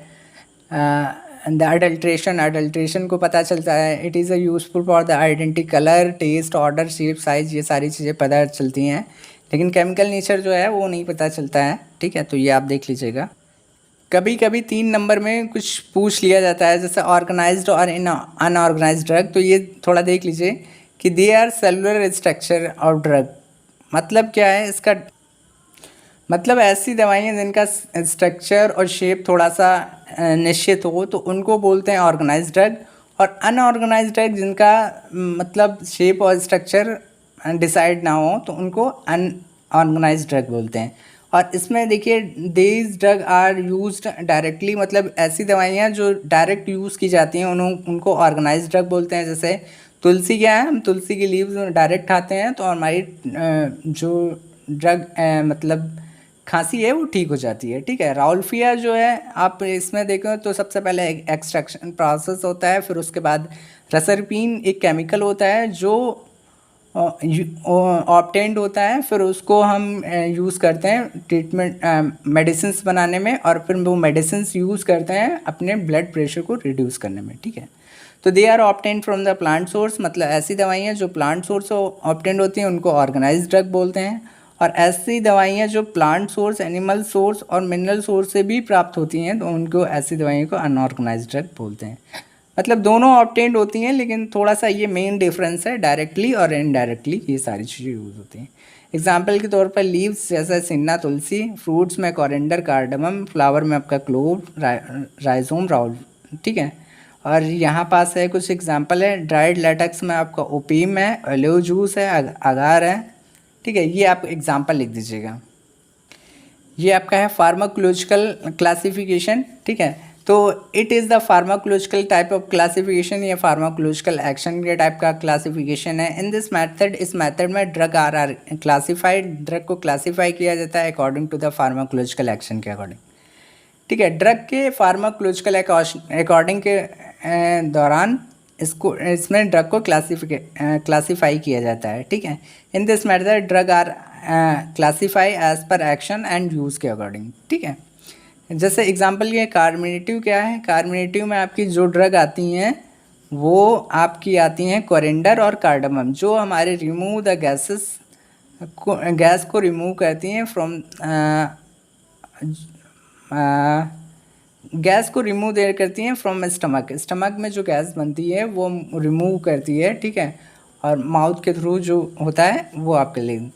Speaker 1: the adulteration को पता चलता है। It is a useful for the identity colour, taste, odour, shape, size, ये सारी चीज़ें पता चलती हैं, लेकिन केमिकल नेचर जो है वो नहीं पता चलता है, ठीक है। तो ये आप देख लीजिएगा। कभी कभी 3 नंबर में कुछ पूछ लिया जाता है, जैसे ऑर्गेनाइज्ड और अनऑर्गेनाइज्ड ड्रग, तो ये थोड़ा देख लीजिए कि they are cellular structure of drug. मतलब क्या है इसका, मतलब ऐसी दवाइयाँ जिनका स्ट्रक्चर और शेप थोड़ा सा निश्चित हो तो उनको बोलते हैं ऑर्गेनाइज्ड ड्रग, और अनऑर्गेनाइज्ड ड्रग जिनका मतलब शेप और स्ट्रक्चर डिसाइड ना हो तो उनको अनऑर्गेनाइज्ड ड्रग बोलते हैं। और इसमें देखिए these drug are used directly, मतलब ऐसी दवाइयाँ जो डायरेक्ट यूज़ की जाती हैं उनको ऑर्गेनाइज्ड ड्रग बोलते हैं। जैसे तुलसी क्या है, हम तुलसी की लीव्स डायरेक्ट खाते हैं तो हमारी जो ड्रग मतलब खांसी है वो ठीक हो जाती है, ठीक है। राउल्फिया जो है आप इसमें देखें तो सबसे पहले एक्सट्रैक्शन प्रोसेस होता है, फिर उसके बाद रसरपीन एक केमिकल होता है जो ऑब्टेंड होता है, फिर उसको हम यूज़ करते हैं ट्रीटमेंट मेडिसिन्स बनाने में, और फिर वो मेडिसिन्स यूज़ करते हैं अपने ब्लड प्रेशर को रिड्यूस करने में, ठीक है। तो they are obtained from the plant source, मतलब ऐसी दवाइयाँ जो प्लांट सोर्स से ऑब्टेंड होती हैं उनको ऑर्गेनाइज्ड ड्रग बोलते हैं, और ऐसी दवाइयाँ जो प्लांट सोर्स, एनिमल सोर्स और मिनरल सोर्स से भी प्राप्त होती हैं तो उनको ऐसी दवाइयों को अनऑर्गेनाइज्ड ड्रग बोलते हैं। मतलब दोनों ऑब्टेंड होती हैं, लेकिन थोड़ा सा ये मेन डिफरेंस है, डायरेक्टली और इनडायरेक्टली ये सारी चीज़ें यूज़ होती हैं। एग्जाम्पल के तौर पर लीव्स जैसे सिन्ना, तुलसी, फ्रूट्स में कोरिंडर, कार्डमम, फ्लावर में आपका क्लोव, राइजोम, राउल, ठीक है। और यहाँ पास है कुछ एग्जाम्पल है, ड्राइड लेटेक्स में आपका ओपीम है, ओलिव जूस है, अगार है, ठीक है। ये आप एग्जाम्पल लिख दीजिएगा। ये आपका है फार्माकोलॉजिकल क्लासिफिकेशन, ठीक है। तो it is the pharmacological type of classification, ये फार्माकोलॉजिकल एक्शन के टाइप का क्लासिफिकेशन है। इन दिस मेथड, इस मेथड में ड्रग आर क्लासिफाइड, ड्रग को क्लासीफाई किया जाता है according to the pharmacological action के अकॉर्डिंग, ठीक है। ड्रग के फार्माकोलॉजिकल अकॉर्डिंग के दौरान इसमें ड्रग को क्लासीफाई किया जाता है, ठीक है। In this method drug are classify as per action and use के अकॉर्डिंग, ठीक है। जैसे एग्जांपल ये कार्मिनेटिव क्या है, कार्मिनेटिव में आपकी जो ड्रग आती हैं वो आपकी आती हैं कोरिंडर और कार्डमम, जो हमारे रिमूव द गैस को रिमूव करती हैं फ्रॉम गैस को रिमूव करती हैं फ्रॉम स्टमक में जो गैस बनती है वो रिमूव करती है, ठीक है। और माउथ के थ्रू जो होता है वो आपके लिए,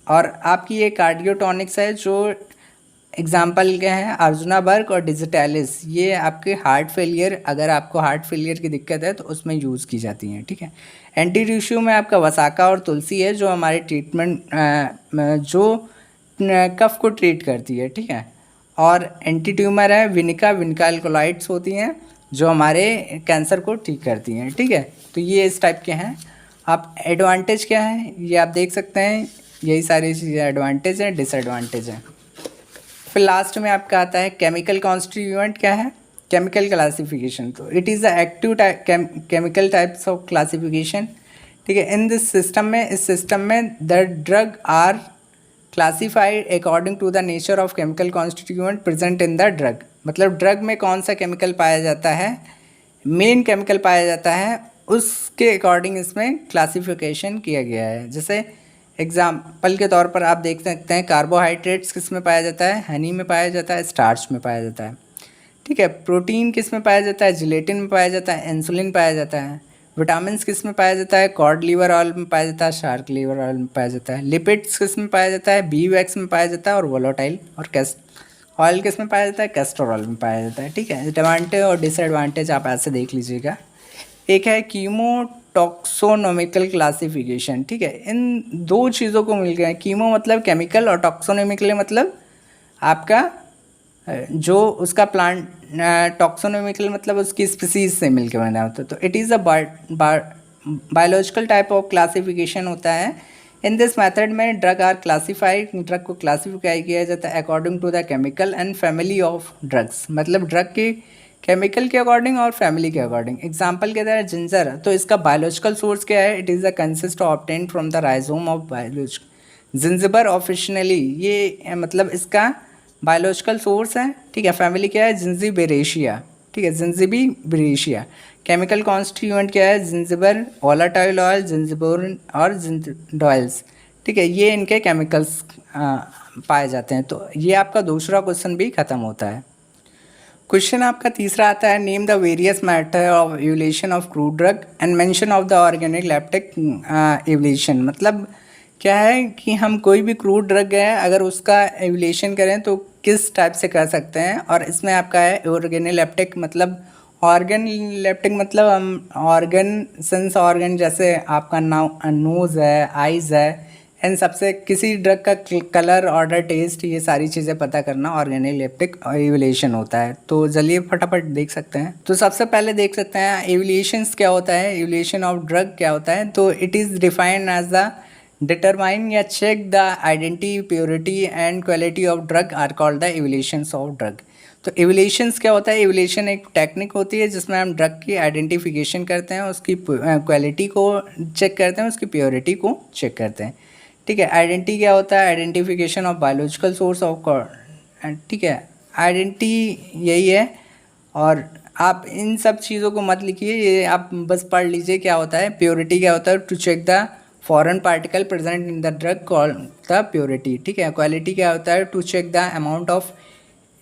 Speaker 1: और आपकी ये कार्डियोटॉनिक्स है जो एग्जाम्पल क्या है, अर्जुना बर्क और डिजिटैलिस, ये आपके हार्ट फेलियर, अगर आपको हार्ट फेलियर की दिक्कत है तो उसमें यूज़ की जाती हैं, ठीक है। एंटी टिश्यू में आपका वसाका और तुलसी है जो हमारे ट्रीटमेंट जो कफ को ट्रीट करती है, ठीक है। और एंटी ट्यूमर है विनिका अल्कोलाइड्स होती हैं जो हमारे कैंसर को ठीक करती हैं, ठीक है। तो ये इस टाइप के हैं। आप एडवांटेज क्या है ये आप देख सकते हैं, यही सारी चीज़ें एडवांटेज हैं, डिसएडवांटेज हैं। फिर लास्ट में आपका आता है केमिकल कॉन्स्टिट्यूएंट क्या है, केमिकल क्लासिफिकेशन। तो it is the active chemical types of classification, ठीक है। इन दिस सिस्टम में, इस सिस्टम में the drug are classified according to the nature of chemical constituent present in the drug, मतलब drug में कौन सा केमिकल पाया जाता है, मेन केमिकल पाया जाता है, उसके अकॉर्डिंग इसमें क्लासिफिकेशन किया गया है। जैसे एग्जाम्पल के तौर पर आप देख सकते हैं कार्बोहाइड्रेट्स किस में पाया जाता है, हनी में पाया जाता है, स्टार्च में पाया जाता है, ठीक है। प्रोटीन किस में पाया जाता है, जिलेटिन में पाया जाता है, इंसुलिन पाया जाता है। विटामिन्स किस में पाया जाता है? कॉड लीवर ऑयल में पाया जाता है, शार्क लीवर ऑयल में पाया जाता है। लिपिड्स किस में पाया जाता है? बी वैक्स में पाया जाता है। और वोलेटाइल और ऑयल किस में पाया जाता है? कैस्टर ऑयल में पाया जाता है। ठीक है, एडवांटेज और डिसएडवांटेज आप ऐसे देख लीजिएगा। एक है कीमोटॉक्सोनोमिकल क्लासिफिकेशन। ठीक है, इन दो चीज़ों को मिल गया। कीमो मतलब केमिकल और टॉक्सोनोमिकल मतलब आपका जो उसका प्लांट, टॉक्सोनोमिकल मतलब उसकी स्पीसीज से मिलकर बना होता है। तो it is a biological type of classification होता है। इन दिस मेथड में ड्रग आर क्लासिफाइड, ड्रग को क्लासीफाई किया जाता है according to the chemical and family of drugs, मतलब ड्रग के केमिकल के अकॉर्डिंग और फैमिली के अकॉर्डिंग। एग्जाम्पल के तरह जिंजर, तो इसका बायोलॉजिकल सोर्स क्या है? It is a consist obtain from the rhizome of biological Zingiber officinale, ये मतलब इसका बायोलॉजिकल सोर्स है। ठीक है, फैमिली क्या है? जिंजीबेरेशिया। ठीक है, जिंजीबेरेशिया। केमिकल कॉन्स्टिट्यूएंट क्या है? जिंजिबर, वोलेटाइल ऑयल, जिंजिबोरिन और जिंजिडॉयल्स। ठीक है, ये इनके केमिकल्स पाए जाते हैं। तो ये आपका दूसरा क्वेश्चन भी खत्म होता है। क्वेश्चन आपका तीसरा आता है, name the various method of evolution of crude drug and mention of the organic lactic evolution. मतलब क्या है कि हम कोई भी क्रूड ड्रग है अगर उसका एवोल्यूशन करें तो किस टाइप से कर सकते हैं। और इसमें आपका है ऑर्गेनोलेप्टिक, मतलब ऑर्गन लेप्टिक मतलब हम ऑर्गन सेंस ऑर्गन, जैसे आपका नोज़ है, आइज़ है, इन सबसे किसी ड्रग का कलर, ऑर्डर, टेस्ट, ये सारी चीज़ें पता करना ऑर्गेनोलेप्टिक एवोल्यूशन होता है। तो चलिए फटाफट देख सकते हैं। तो सबसे पहले देख सकते हैं एवोल्यूशंस क्या होता है, एवोल्यूशन ऑफ ड्रग क्या होता है। तो it is defined as the determine या check the identity, purity and quality of drug are called the evaluations of drug. तो एवोल्यूशंस क्या होता है? एवोल्यूशन एक टेक्निक होती है जिसमें हम ड्रग की आइडेंटिफिकेशन करते हैं, उसकी क्वालिटी को चेक करते हैं, उसकी प्योरिटी को चेक करते हैं। ठीक है, आइडेंटिटी क्या होता है? Identification of biological source of, ठीक है, आइडेंटिटी यही है। और आप इन सब चीज़ों को मत लिखिए, ये आप बस पढ़ लीजिए क्या होता है। प्योरिटी क्या होता है? To check the foreign particle present in the drug called the purity. ठीक है, क्वालिटी क्या होता है? To check the amount of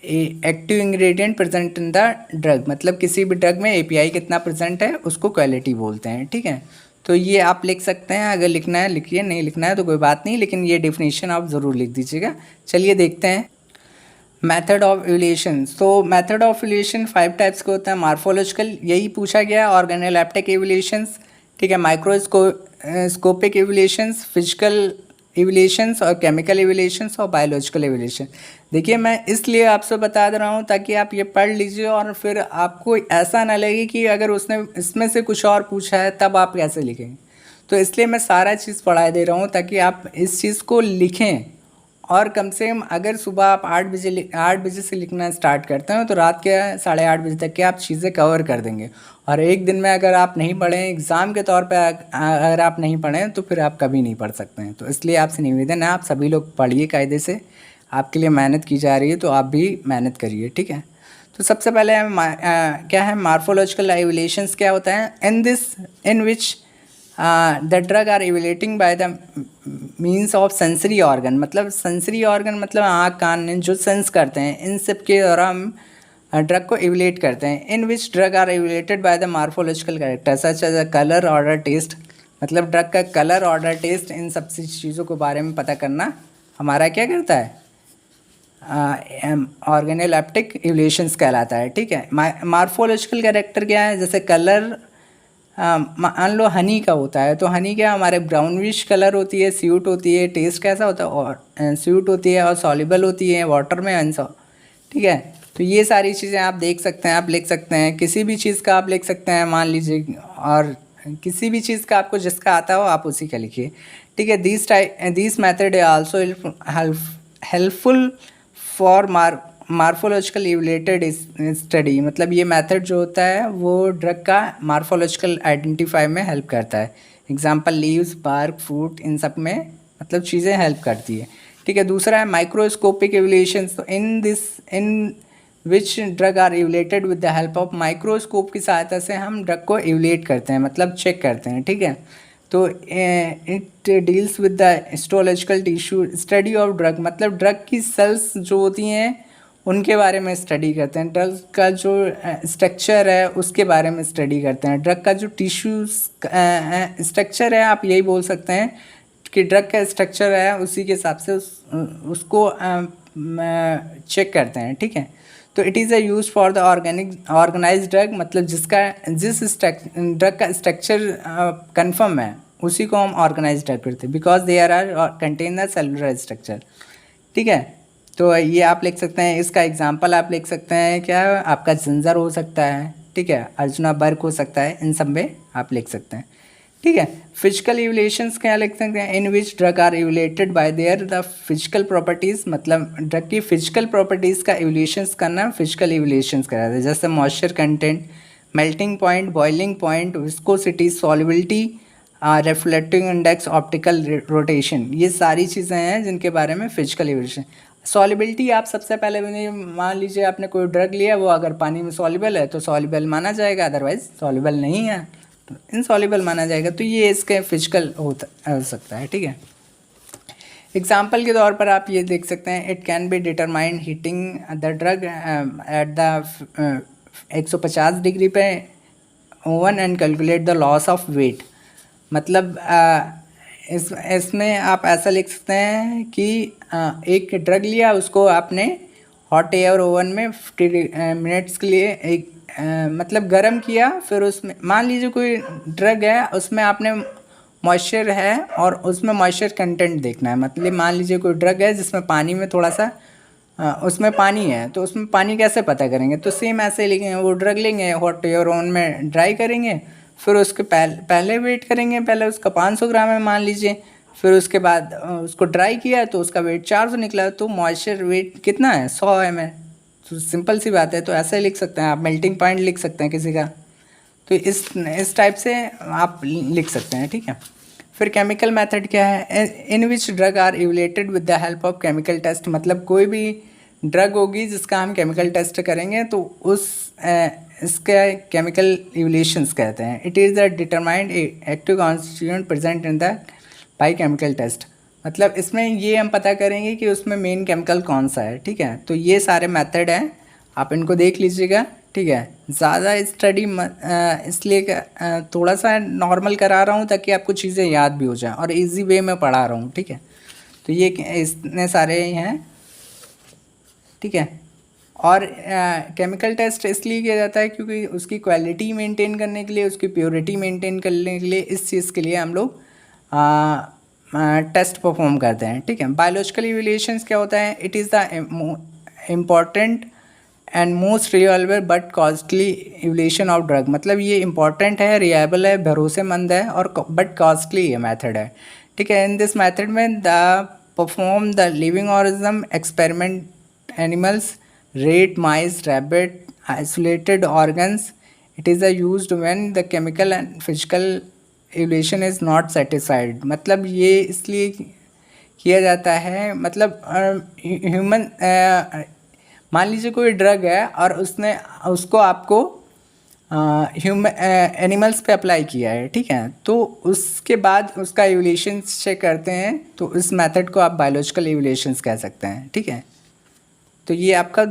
Speaker 1: active ingredient present in the drug, मतलब किसी भी ड्रग में एपीआई कितना प्रेजेंट है उसको क्वालिटी बोलते हैं। ठीक है, तो ये आप लिख सकते हैं, अगर लिखना है लिखिए, नहीं लिखना है तो कोई बात नहीं, लेकिन ये डेफिनेशन आप ज़रूर लिख दीजिएगा। चलिए देखते हैं मेथड ऑफ एवोल्यूशन। तो मेथड ऑफ एवोल्यूशन 5 टाइप्स के होते हैं। मार्फोलॉजिकल, यही पूछा गया, ऑर्गेनोलेप्टिक एवोल्यूशंस। ठीक है, माइक्रोस्कोपिक एवोल्यूशंस, फिजिकल एवोल्यूशंस और केमिकल एवोल्यूशंस और बायोलॉजिकल एवोल्यूशन। देखिए, मैं इसलिए आपसे बता दे रहा हूँ ताकि आप ये पढ़ लीजिए और फिर आपको ऐसा ना लगे कि अगर उसने इसमें से कुछ और पूछा है तब आप कैसे लिखेंगे। तो इसलिए मैं सारा चीज़ पढ़ा दे रहा हूँ ताकि आप इस चीज़ को लिखें। और कम से कम अगर सुबह आप 8 बजे से लिखना स्टार्ट करते हैं तो रात के 8:30 बजे तक के आप चीज़ें कवर कर देंगे। और एक दिन में अगर आप नहीं पढ़ें, एग्ज़ाम के तौर पे अगर आप नहीं पढ़ें तो फिर आप कभी नहीं पढ़ सकते हैं। तो इसलिए आपसे निवेदन है, आप सभी लोग पढ़िए कायदे से, आपके लिए मेहनत की जा रही है तो आप भी मेहनत करिए। ठीक है, तो सबसे पहले क्या है मार्फोलॉजिकल एवोल्यूशंस क्या होता है? In which the drug are evaluating by the means of sensory organ, मतलब सेंसरी ऑर्गन मतलब आँख, कान, जो सेंस करते हैं, इन सब के द्वारा हम ड्रग को एवोलेट करते हैं। In which drug are evaluated by the morphological character such as a colour, odour, taste, मतलब ड्रग का कलर, ऑर्डर, टेस्ट, इन सब चीज़ों के बारे में पता करना हमारा क्या करता है? ऑर्गेनोलेप्टिक एवोल्यूशंस कहलाता है। ठीक है, मार्फोलॉजिकल कैरेक्टर क्या है? जैसे कलर, मान लो हनी का होता है तो हनी क्या हमारे ब्राउनिश कलर होती है, स्वीट होती है, टेस्ट कैसा होता है? और स्वीट होती है और सॉल्युबल होती है वाटर में ठीक है, तो ये सारी चीज़ें आप देख सकते हैं, आप लिख सकते हैं। किसी भी चीज़ का आप लिख सकते हैं, मान लीजिए, और किसी भी चीज़ का आपको जिसका आता हो आप उसी का लिखिए। ठीक है, this method is also helpful for morphological evaluated study, मतलब ये मेथड जो होता है वो ड्रग का मार्फोलॉजिकल आइडेंटिफाई में हेल्प करता है। एग्जांपल लीव्स, बार्क, फ्रूट, इन सब में मतलब चीज़ें हेल्प करती है। ठीक है, दूसरा है माइक्रोस्कोपिक एवोल्यूशंस। तो in which drug are evaluated with the help of microscope की सहायता से हम ड्रग को एवोलेट करते हैं, मतलब चेक करते हैं। ठीक है, तो it deals with the histological tissue study of drug, मतलब ड्रग की सेल्स जो होती हैं उनके बारे में स्टडी करते हैं। ड्रग का जो स्ट्रक्चर है उसके बारे में स्टडी करते हैं। ड्रग का जो टिश्यूज स्ट्रक्चर है, आप यही बोल सकते हैं कि ड्रग का स्ट्रक्चर है उसी के हिसाब से उसको चेक करते हैं, ठीक है। तो it is a use for the organize drug, मतलब जिस ड्रग का स्ट्रक्चर कन्फर्म है उसी को हम ऑर्गेनाइज ड्रग करते हैं, because they are contain the cellular structure, ठीक है। तो ये आप लिख सकते हैं, इसका एग्जांपल आप लिख सकते हैं क्या, आपका जिंजर हो सकता है, ठीक है, अर्जुना बर्ग हो सकता है, इन सब में आप लिख सकते हैं, ठीक है। फिजिकल इवोल्यूशंस क्या लिख सकते हैं, in which drug are evaluated by their the physical properties, मतलब ड्रग की फिजिकल प्रॉपर्टीज़ का इवोल्यूशंस करना फिजिकल इवोल्यूशंस कराते हैं, जैसे moisture content, melting point, boiling point, viscosity, solubility, reflecting index, optical rotation, ये सारी चीज़ें हैं जिनके बारे में फिजिकल इवोल्यूशन। सॉल्युबिलिटी आप सबसे पहले मान लीजिए आपने कोई ड्रग लिया, वो अगर पानी में सॉल्युबल है तो सॉल्युबल माना जाएगा, अदरवाइज सॉल्युबल नहीं है तो इनसॉल्युबल माना जाएगा। तो ये इसके फिजिकल हो सकता है, ठीक है। एग्जाम्पल के तौर पर आप ये देख सकते हैं, it can be determined heating the drug at the 150 degree पे oven and calculate the loss of weight, मतलब इसमें आप ऐसा लिख सकते हैं कि एक ड्रग लिया, उसको आपने हॉट एयर ओवन में 50 मिनट्स के लिए एक मतलब गर्म किया, फिर उसमें मान लीजिए कोई ड्रग है उसमें आपने मॉइस्चर है और उसमें मॉइस्चर कंटेंट देखना है, मतलब मान लीजिए कोई ड्रग है जिसमें पानी में थोड़ा सा उसमें पानी है, तो उसमें पानी कैसे पता करेंगे, तो सेम ऐसे लिखेंगे, वो ड्रग लेंगे, हॉट एयर ओवन में ड्राई करेंगे, फिर उसके पहले वेट करेंगे, पहले उसका 500 ग्राम है मान लीजिए, फिर उसके बाद उसको ड्राई किया तो उसका वेट 400 निकला, तो मॉइस्चर वेट कितना है 100 ml, तो सिंपल सी बात है। तो ऐसे लिख सकते हैं आप, मेल्टिंग पॉइंट लिख सकते हैं किसी का, तो इस टाइप से आप लिख सकते हैं, ठीक है। फिर केमिकल मेथड क्या है, in which drug are evaluated with the help of chemical test, मतलब कोई भी ड्रग होगी जिसका हम केमिकल टेस्ट करेंगे तो उस इसके केमिकल इवोल्यूशंस कहते हैं। It is the determined active constituent present in the by chemical test, मतलब इसमें ये हम पता करेंगे कि उसमें मेन केमिकल कौन सा है, ठीक है। तो ये सारे मेथड हैं, आप इनको देख लीजिएगा, ठीक है। ज़्यादा स्टडी इसलिए थोड़ा सा नॉर्मल करा रहा हूँ ताकि आपको चीज़ें याद भी हो जाए और इजी वे में पढ़ा रहा हूँ, ठीक है। तो ये इतने सारे हैं, ठीक है। और केमिकल टेस्ट इसलिए किया जाता है क्योंकि उसकी क्वालिटी मेंटेन करने के लिए, उसकी प्योरिटी मेंटेन करने के लिए, इस चीज़ के लिए हम लोग टेस्ट परफॉर्म करते हैं, ठीक है। बायोलॉजिकल इवोल्यूशंस क्या होता है, it is the important and most reliable but costly evolution of drug, मतलब ये इंपॉर्टेंट है, रिलायबल है, भरोसेमंद है और बट कॉस्टली ये मेथड है, ठीक है। इन दिस मेथड में the perform the living organism experiment animals, rat, mice, rabbit, isolated organs. It is used when the chemical and physical evolution is not satisfied, मतलब ये इसलिए किया जाता है, मतलब ह्यूमन मान लीजिए कोई ड्रग है और उसको आपको एनिमल्स पे अप्लाई किया है, ठीक है, तो उसके बाद उसका इवोल्यूशन चेक करते हैं, तो इस मेथड को आप बायोलॉजिकल इवोल्यूशंस कह सकते हैं, ठीक है। तो ये आपका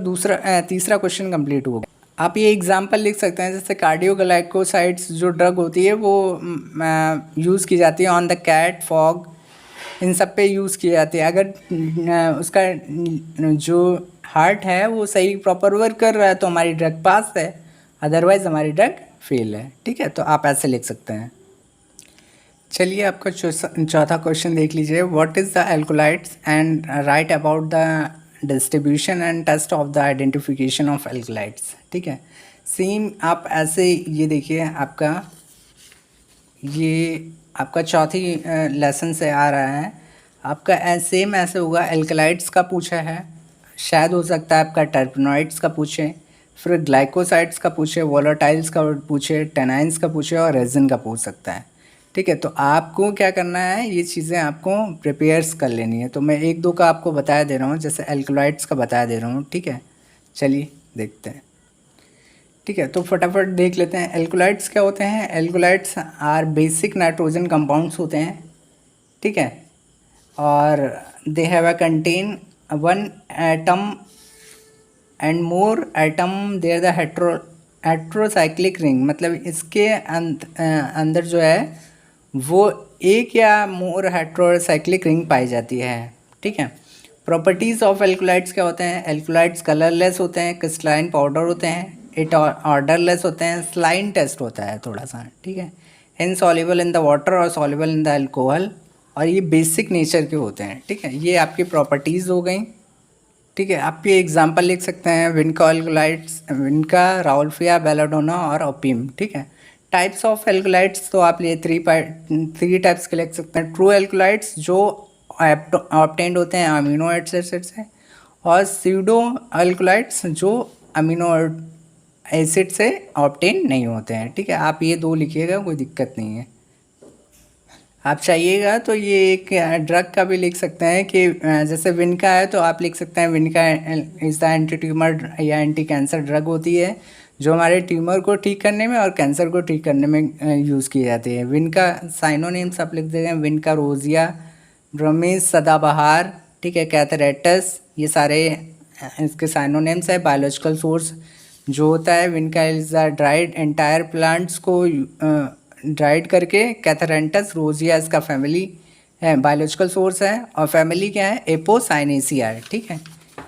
Speaker 1: तीसरा क्वेश्चन कंप्लीट हो गया। आप ये एग्जांपल लिख सकते हैं, जैसे कार्डियोग्लाइकोसाइड्स जो ड्रग होती है वो यूज़ की जाती है ऑन द कैट, फॉग, इन सब पे यूज़ की जाती है। अगर उसका जो हार्ट है वो सही प्रॉपर वर्क कर रहा है तो हमारी ड्रग पास है, अदरवाइज़ हमारी ड्रग फेल है, ठीक है। तो आप ऐसे लिख सकते हैं। चलिए आपका चौथा क्वेश्चन देख लीजिए, what is the alkaloids and write about the distribution and test of the identification of alkaloids, ठीक है। सेम आप ऐसे ये देखिए, आपका चौथी लेसन से आ रहा है, आपका सेम ऐसे होगा, एल्कोलाइट्स का पूछा है, शायद हो सकता है आपका टर्पेनॉइड्स का पूछे, फिर ग्लाइकोसाइड्स का पूछे, वोलेटाइल्स का पूछे, टेनाइन्स का पूछे और रेजिन का पूछ सकता है, ठीक है। तो आपको क्या करना है, ये चीज़ें आपको प्रिपेयर्स कर लेनी है। तो मैं एक दो का आपको बताया दे रहा हूँ, जैसे एल्कोलाइट्स का बताया दे रहा हूँ, ठीक है। चलिए देखते हैं, ठीक है। तो फटाफट देख लेते हैं एल्कोलाइट्स क्या होते हैं। Alkaloids are basic nitrogen compounds होते हैं, ठीक है, और they have a contain one atom and more atom there the heterocyclic ring, मतलब इसके अंदर जो है वो एक या मोर हेट्रोसाइक्लिक रिंग पाई जाती है, ठीक है। प्रॉपर्टीज़ ऑफ एल्कोलाइट्स क्या होते हैं? एल्कोलाइट्स कलरलेस होते हैं, क्रिस्टलाइन पाउडर होते हैं, इट ऑर्डरलेस होते हैं, स्लाइन टेस्ट होता है थोड़ा सा, ठीक है। इनसॉल्युबल इन द वाटर और सॉल्युबल इन द अल्कोहल, और ये बेसिक नेचर के होते हैं, ठीक है। ये आपकी प्रॉपर्टीज़ हो गई, ठीक है। आप ये एग्जांपल लिख सकते हैं विनका एल्कोलाइट्स, विनका, राउल्फिया, बेलाडोना और ओपियम, ठीक है। टाइप्स ऑफ एल्कोलाइट्स तो आप ये थ्री टाइप्स के लिख सकते हैं। ट्रू एल्कोलाइट्स जो ऑब्टेंड होते हैं अमीनो एसिड से, और स्यूडो एल्कोलाइट्स जो अमीनो एसिड से ऑब्टेन नहीं होते हैं, ठीक है। आप ये दो लिखिएगा, कोई दिक्कत नहीं है। आप चाहिएगा तो ये एक ड्रग का भी लिख सकते हैं कि जैसे विनका है तो आप लिख सकते हैं विनका इज़ द एंटी ट्यूमर या एंटी कैंसर ड्रग होती है जो हमारे ट्यूमर को ठीक करने में और कैंसर को ठीक करने में यूज़ की जाती है। विनका साइनोनिम्स आप लिख देते हैं, विनका रोजिया, ब्रोमीस सदाबहार, ठीक है, कैथरेटस, ये सारे इसके साइनोनिम्स है। बायोलॉजिकल सोर्स जो होता है Vinca is the dried entire plants को ड्राइड करके, कैथरेंटस रोजिया इसका फैमिली है, बायोलॉजिकल सोर्स है, और फैमिली क्या है? एपोसाइनेसिया है, ठीक है।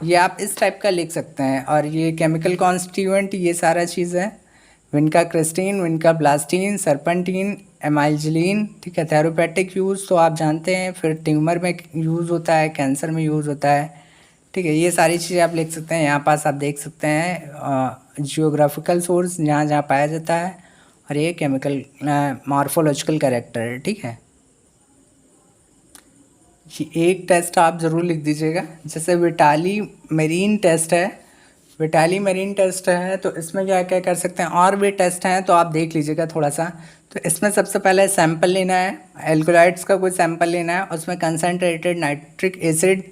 Speaker 1: ये आप इस टाइप का लिख सकते हैं। और ये केमिकल कॉन्स्टिट्यूएंट ये सारा चीज़ है, विनका क्रिस्टीन, विनका ब्लास्टीन, सरपेंटीन, एमाइजिलीन, ठीक है। थेरापेटिक यूज़ तो आप जानते हैं, फिर ट्यूमर में यूज़ होता है, कैंसर में यूज़ होता है, ठीक है। ये सारी चीज़ें आप लिख सकते हैं। यहाँ पास आप देख सकते हैं जियोग्राफिकल सोर्स जहाँ जहाँ पाया जाता है, और ये केमिकल मॉर्फोलॉजिकल कैरेक्टर है, ठीक है। ये एक टेस्ट आप ज़रूर लिख दीजिएगा, जैसे विटाली मेरीन टेस्ट है। विटाली मेरीन टेस्ट है तो इसमें क्या क्या कर सकते हैं, और भी टेस्ट हैं तो आप देख लीजिएगा थोड़ा सा। तो इसमें सबसे पहले सैंपल लेना है, एल्कोलाइट्स का कोई सैंपल लेना है, उसमें कंसनट्रेटेड नाइट्रिक एसिड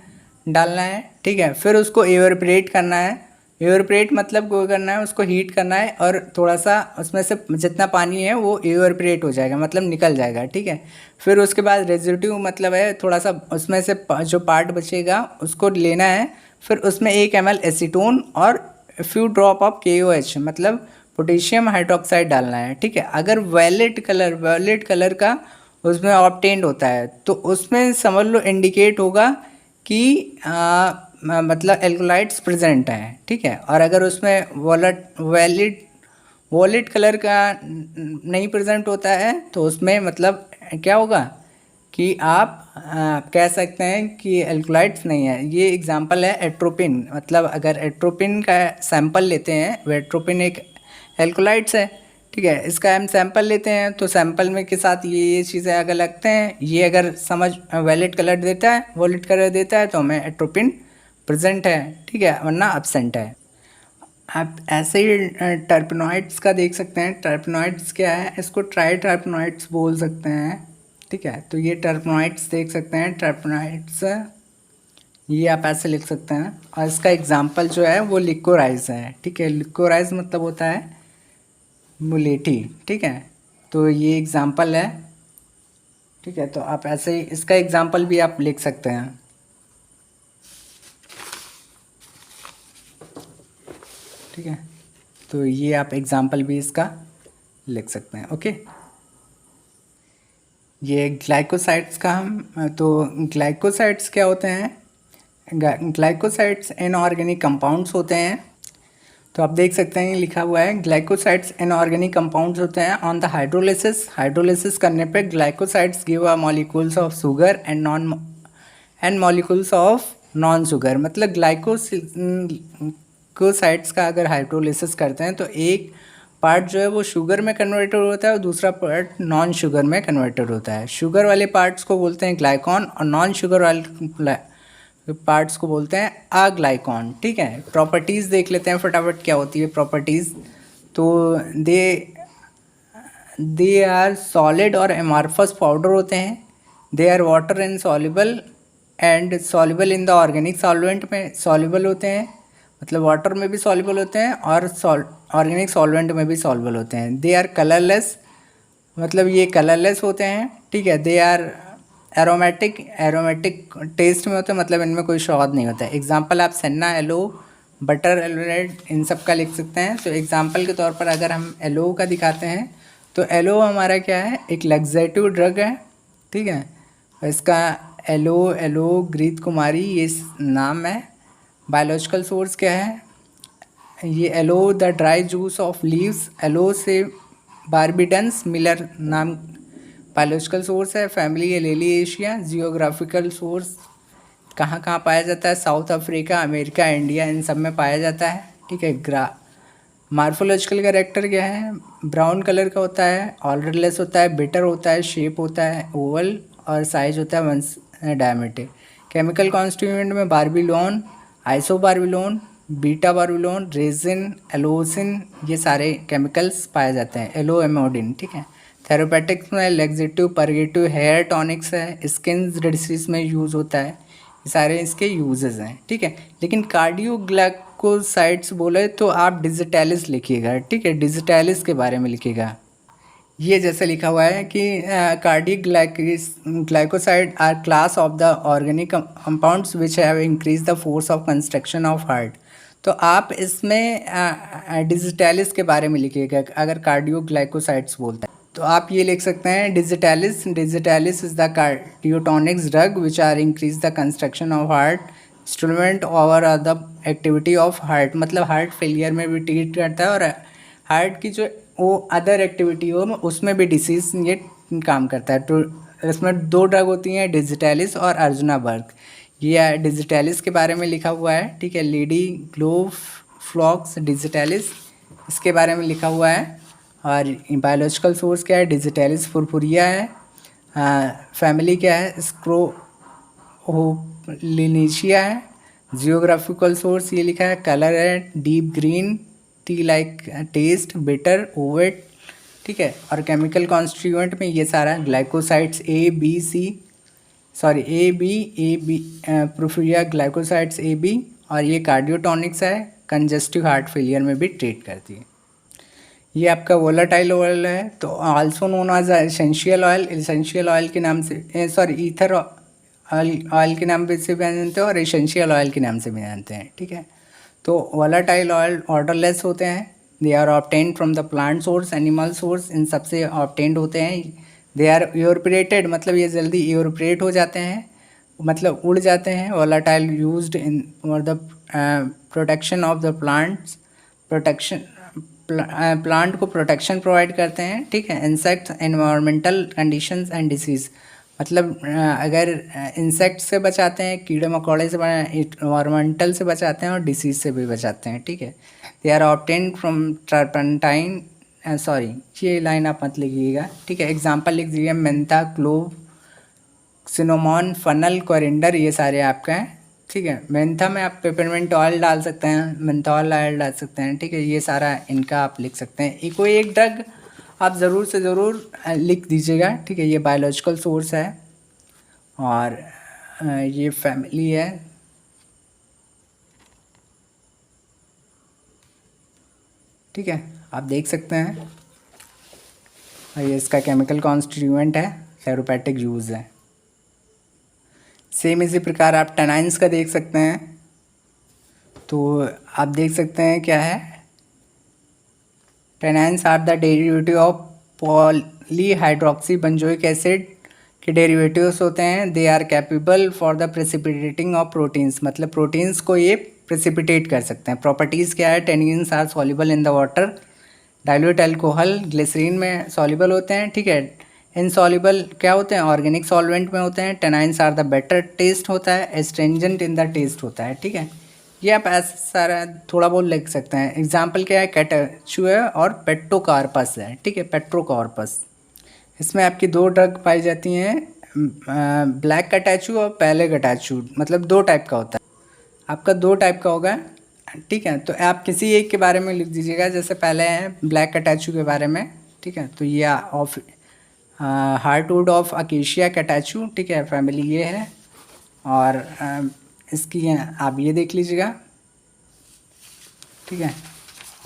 Speaker 1: डालना है, ठीक है। फिर उसको एवरप्रेट करना है। एवरप्रेट मतलब वो करना है, उसको हीट करना है, और थोड़ा सा उसमें से जितना पानी है वो एवरप्रेट हो जाएगा, मतलब निकल जाएगा, ठीक है। फिर उसके बाद रेजिड्यू मतलब है थोड़ा सा उसमें से जो पार्ट बचेगा उसको लेना है। फिर उसमें 1 ml एसीटोन और फ्यू ड्रॉप ऑफ KOH मतलब पोटेशियम हाइड्रोक्साइड डालना है, ठीक है। अगर वैलेट कलर का उसमें ऑब्टेन्ड होता है तो उसमें समझ लो इंडिकेट होगा कि मतलब एल्कोलाइट्स प्रेजेंट हैं, ठीक है। और अगर उसमें वॉलेट कलर का नहीं प्रेजेंट होता है तो उसमें मतलब क्या होगा कि आप कह सकते हैं कि एल्कोलाइट्स नहीं है। ये एग्जांपल है एट्रोपिन, मतलब अगर एट्रोपिन का सैंपल लेते हैं, वो एट्रोपिन एक एल्कोलाइट्स है, ठीक है। इसका हम सैंपल लेते हैं तो सैंपल में के साथ ये चीज़ें अगर लगते हैं, ये अगर समझ वॉलेट कलर देता है तो हमें एट्रोपिन प्रेजेंट है, ठीक है, वरना एब्सेंट है। आप ऐसे ही टर्पेनॉइड्स का देख सकते हैं। टर्पेनॉइड्स क्या है? इसको ट्राई टर्पेनॉइड्स बोल सकते हैं, ठीक है। तो ये टर्पेनॉइड्स देख सकते हैं, टर्पेनॉइड्स ये आप ऐसे लिख सकते हैं। और इसका एग्जांपल जो है वो लिकोराइज है, ठीक है। लिकोराइज मतलब होता है मुलेठी, ठीक है। तो ये एग्जांपल है, ठीक है। तो आप ऐसे ही इसका एग्जांपल भी आप लिख सकते हैं, ठीक है। तो ये आप एग्जांपल भी इसका लिख सकते हैं, ओके। ये ग्लाइकोसाइड्स का हम तो ग्लाइकोसाइड्स क्या होते हैं? ग्लाइकोसाइड्स इनऑर्गेनिक कंपाउंड्स होते हैं। तो आप देख सकते हैं लिखा हुआ है ग्लाइकोसाइड्स इनऑर्गेनिक कंपाउंड्स होते हैं ऑन द हाइड्रोलिसिस करने पे glycosides give a molecules of sugar and molecules of non sugar. मतलब ग्लाइकोसाइड्स का अगर हाइड्रोलिसिस करते हैं तो एक पार्ट जो है वो शुगर में कन्वर्टेड होता है और दूसरा पार्ट नॉन शुगर में कन्वर्टेड होता है। शुगर वाले पार्ट्स को बोलते हैं ग्लाइकॉन और नॉन शुगर वाले पार्ट्स को बोलते हैं अग्लाइकॉन, ठीक है। प्रॉपर्टीज़ देख लेते हैं फटाफट क्या होती है प्रॉपर्टीज़। तो दे आर सॉलिड और एमार्फस पाउडर होते हैं। They are water in soluble and soluble in the organic solvent में सॉल्युबल होते हैं, मतलब वाटर में भी सॉल्युबल होते हैं और ऑर्गेनिक सॉल्वेंट में भी सॉल्युबल होते हैं। दे आर कलरलेस, मतलब ये कलरलेस होते हैं, ठीक है। दे आर एरोमेटिक टेस्ट में होते हैं, मतलब इनमें कोई स्वाद नहीं होता है। एग्जांपल आप सेन्ना येलो बटर एलोनेट, इन सब का लिख सकते हैं। तो एग्जांपल के तौर पर अगर हम एलो का दिखाते हैं तो एलो हमारा क्या है, एक लैक्सेटिव ड्रग है, ठीक है। इसका एलो ग्रीत कुमारी ये नाम है। बायोलॉजिकल सोर्स क्या है, ये aloe the dry juice of leaves, aloe से बारबीडन्स मिलर नाम बायोलॉजिकल सोर्स है। Family Liliaceae. Geographical source कहाँ कहाँ पाया जाता है, साउथ अफ्रीका, अमेरिका, इंडिया, इन सब में पाया जाता है, ठीक है। मार्फोलॉजिकल कैरेक्टर क्या है, ब्राउन कलर का होता है, ऑर्डरलेस होता है, बिटर होता है, शेप होता है ओवल, और साइज होता है 1 डायमीटर। केमिकल कॉन्स्टिट्यूएंट में बारबिलोन, आइसोबारबिलोन, बीटा बारबिलोन, रेजिन, एलोसिन, ये सारे केमिकल्स पाए जाते हैं। एलोएमोडिन, ठीक है। थेरापेटिक्स में लेक्सेटिव, परगेटिव, हेयर टॉनिक्स है, स्किन डिसीज में यूज़ होता है, ये सारे इसके यूजेस हैं, ठीक है। लेकिन कार्डियोग्लाइकोसाइड्स बोले तो आप डिजिटैलिस लिखिएगा, ठीक है, डिजिटैलिस के बारे में लिखिएगा। ये जैसे लिखा हुआ है कि cardiac glycoside are class of the organic compounds which have increase the force of construction of heart. तो आप इसमें डिजिटैलिस के बारे में लिखिएगा अगर कार्डियोग्लाइकोसाइड्स बोलते हैं तो आप ये लिख सकते हैं digitalis is the cardiotonics drug which are increase the contraction of heart, stimulant over the activity of heart, मतलब हार्ट फेलियर में भी ट्रीट करता है और हार्ट की जो वो अदर एक्टिविटी हो उसमें भी डिसीज ये काम करता है। तो इसमें 2 ड्रग होती हैं, डिजिटैलिस और अर्जुनाबर्ग। ये डिजिटैलिस के बारे में लिखा हुआ है, ठीक है। लेडी ग्लोव फ्लॉक्स डिजिटैलिस, इसके बारे में लिखा हुआ है। और बायोलॉजिकल सोर्स क्या है, डिजिटैलिस फुरफुरिया है। फैमिली क्या है, स्क्रोलिनेशिया है। जियोग्राफिकल सोर्स ये लिखा है, कलर है deep green, tea like taste, bitter, ovate, ठीक है। और केमिकल कॉन्स्टिट्यूएंट में ये सारा glycosides A B purpurea glycosides A B, और ये कार्डियोटॉनिक्स है, कंजस्टिव हार्ट फेलियर में भी ट्रीट करती है। ये आपका वोलाटाइल ऑयल है, तो also known as essential oil के नाम से, ईथर ऑयल के नाम से भी जानते हैं और एसेंशियल ऑयल के नाम से भी जानते हैं, ठीक है। तो वोलाटाइल ऑयल ऑर्डरलेस होते हैं, they are obtained from the plant source, animal source, इन सब से ऑब्टेन्ड होते हैं। दे आर इयोरपरेटेड, मतलब ये जल्दी इयोरपरेट हो जाते हैं, मतलब उड़ जाते हैं। Volatile used in for the protection of the plants, plant को प्रोटेक्शन प्रोवाइड करते हैं, ठीक है। Insects, environmental conditions and disease, मतलब अगर इंसेक्ट से बचाते हैं, कीड़े मकोड़े से, इन्वायरमेंटल से बचाते हैं और डिसीज़ से भी बचाते हैं, ठीक है। They are obtained from turpentine, ये लाइन आप मत लिखिएगा, ठीक है। एग्जांपल लिख दीजिए, mentha, clove, cinnamon, fennel, coriander, ये सारे आपका हैं, ठीक है। मेंथा में आप पेपरमेंट ऑयल डाल सकते हैं, मेंथॉल ऑयल डाल सकते हैं, ठीक है। ये सारा इनका आप लिख सकते हैं। कोई एक ड्रग आप ज़रूर से ज़रूर लिख दीजिएगा, ठीक है। ये बायोलॉजिकल सोर्स है और ये फैमिली है, ठीक है, आप देख सकते हैं। और ये इसका केमिकल कॉन्स्टिट्यूएंट है, थेरापेटिक यूज़ है। सेम इसी प्रकार आप टेनाइन्स का देख सकते हैं, तो आप देख सकते हैं क्या है, tannins are the derivative of polyhydroxy benzoic acid के डेरिवेटिव्स होते हैं। They are capable for the precipitating of proteins, मतलब प्रोटीन्स को ये प्रेसिपिटेट कर सकते हैं। प्रॉपर्टीज़ क्या है, tannins are soluble in the water, dilute alcohol, glycerine में सॉल्युबल होते हैं, ठीक है। इनसॉल्युबल क्या होते हैं, ऑर्गेनिक सॉल्वेंट में होते हैं। टेनाइन्स आर द बेटर टेस्ट होता है, एस्ट्रेंजेंट इन द टेस्ट होता है, ठीक है। ये आप ऐसा सारा थोड़ा बहुत लिख सकते हैं। एग्जाम्पल क्या है, कैटाचू है और पेट्रोकार्पस है, ठीक है, पेट्रोकार्पस। इसमें आपकी 2 ड्रग पाई जाती हैं, ब्लैक कैटाचू और पहले कैटाचू, मतलब 2 टाइप का होता है, आपका 2 टाइप का होगा, ठीक है। तो आप किसी एक के बारे में लिख दीजिएगा, जैसे पहले है ब्लैक कैटाचू के बारे में, ठीक है। तो ये ऑफ हार्टवुड ऑफ अकेशिया कैटाचू, ठीक है, फैमिली ये है। और इसकी आप ये देख लीजिएगा, ठीक है।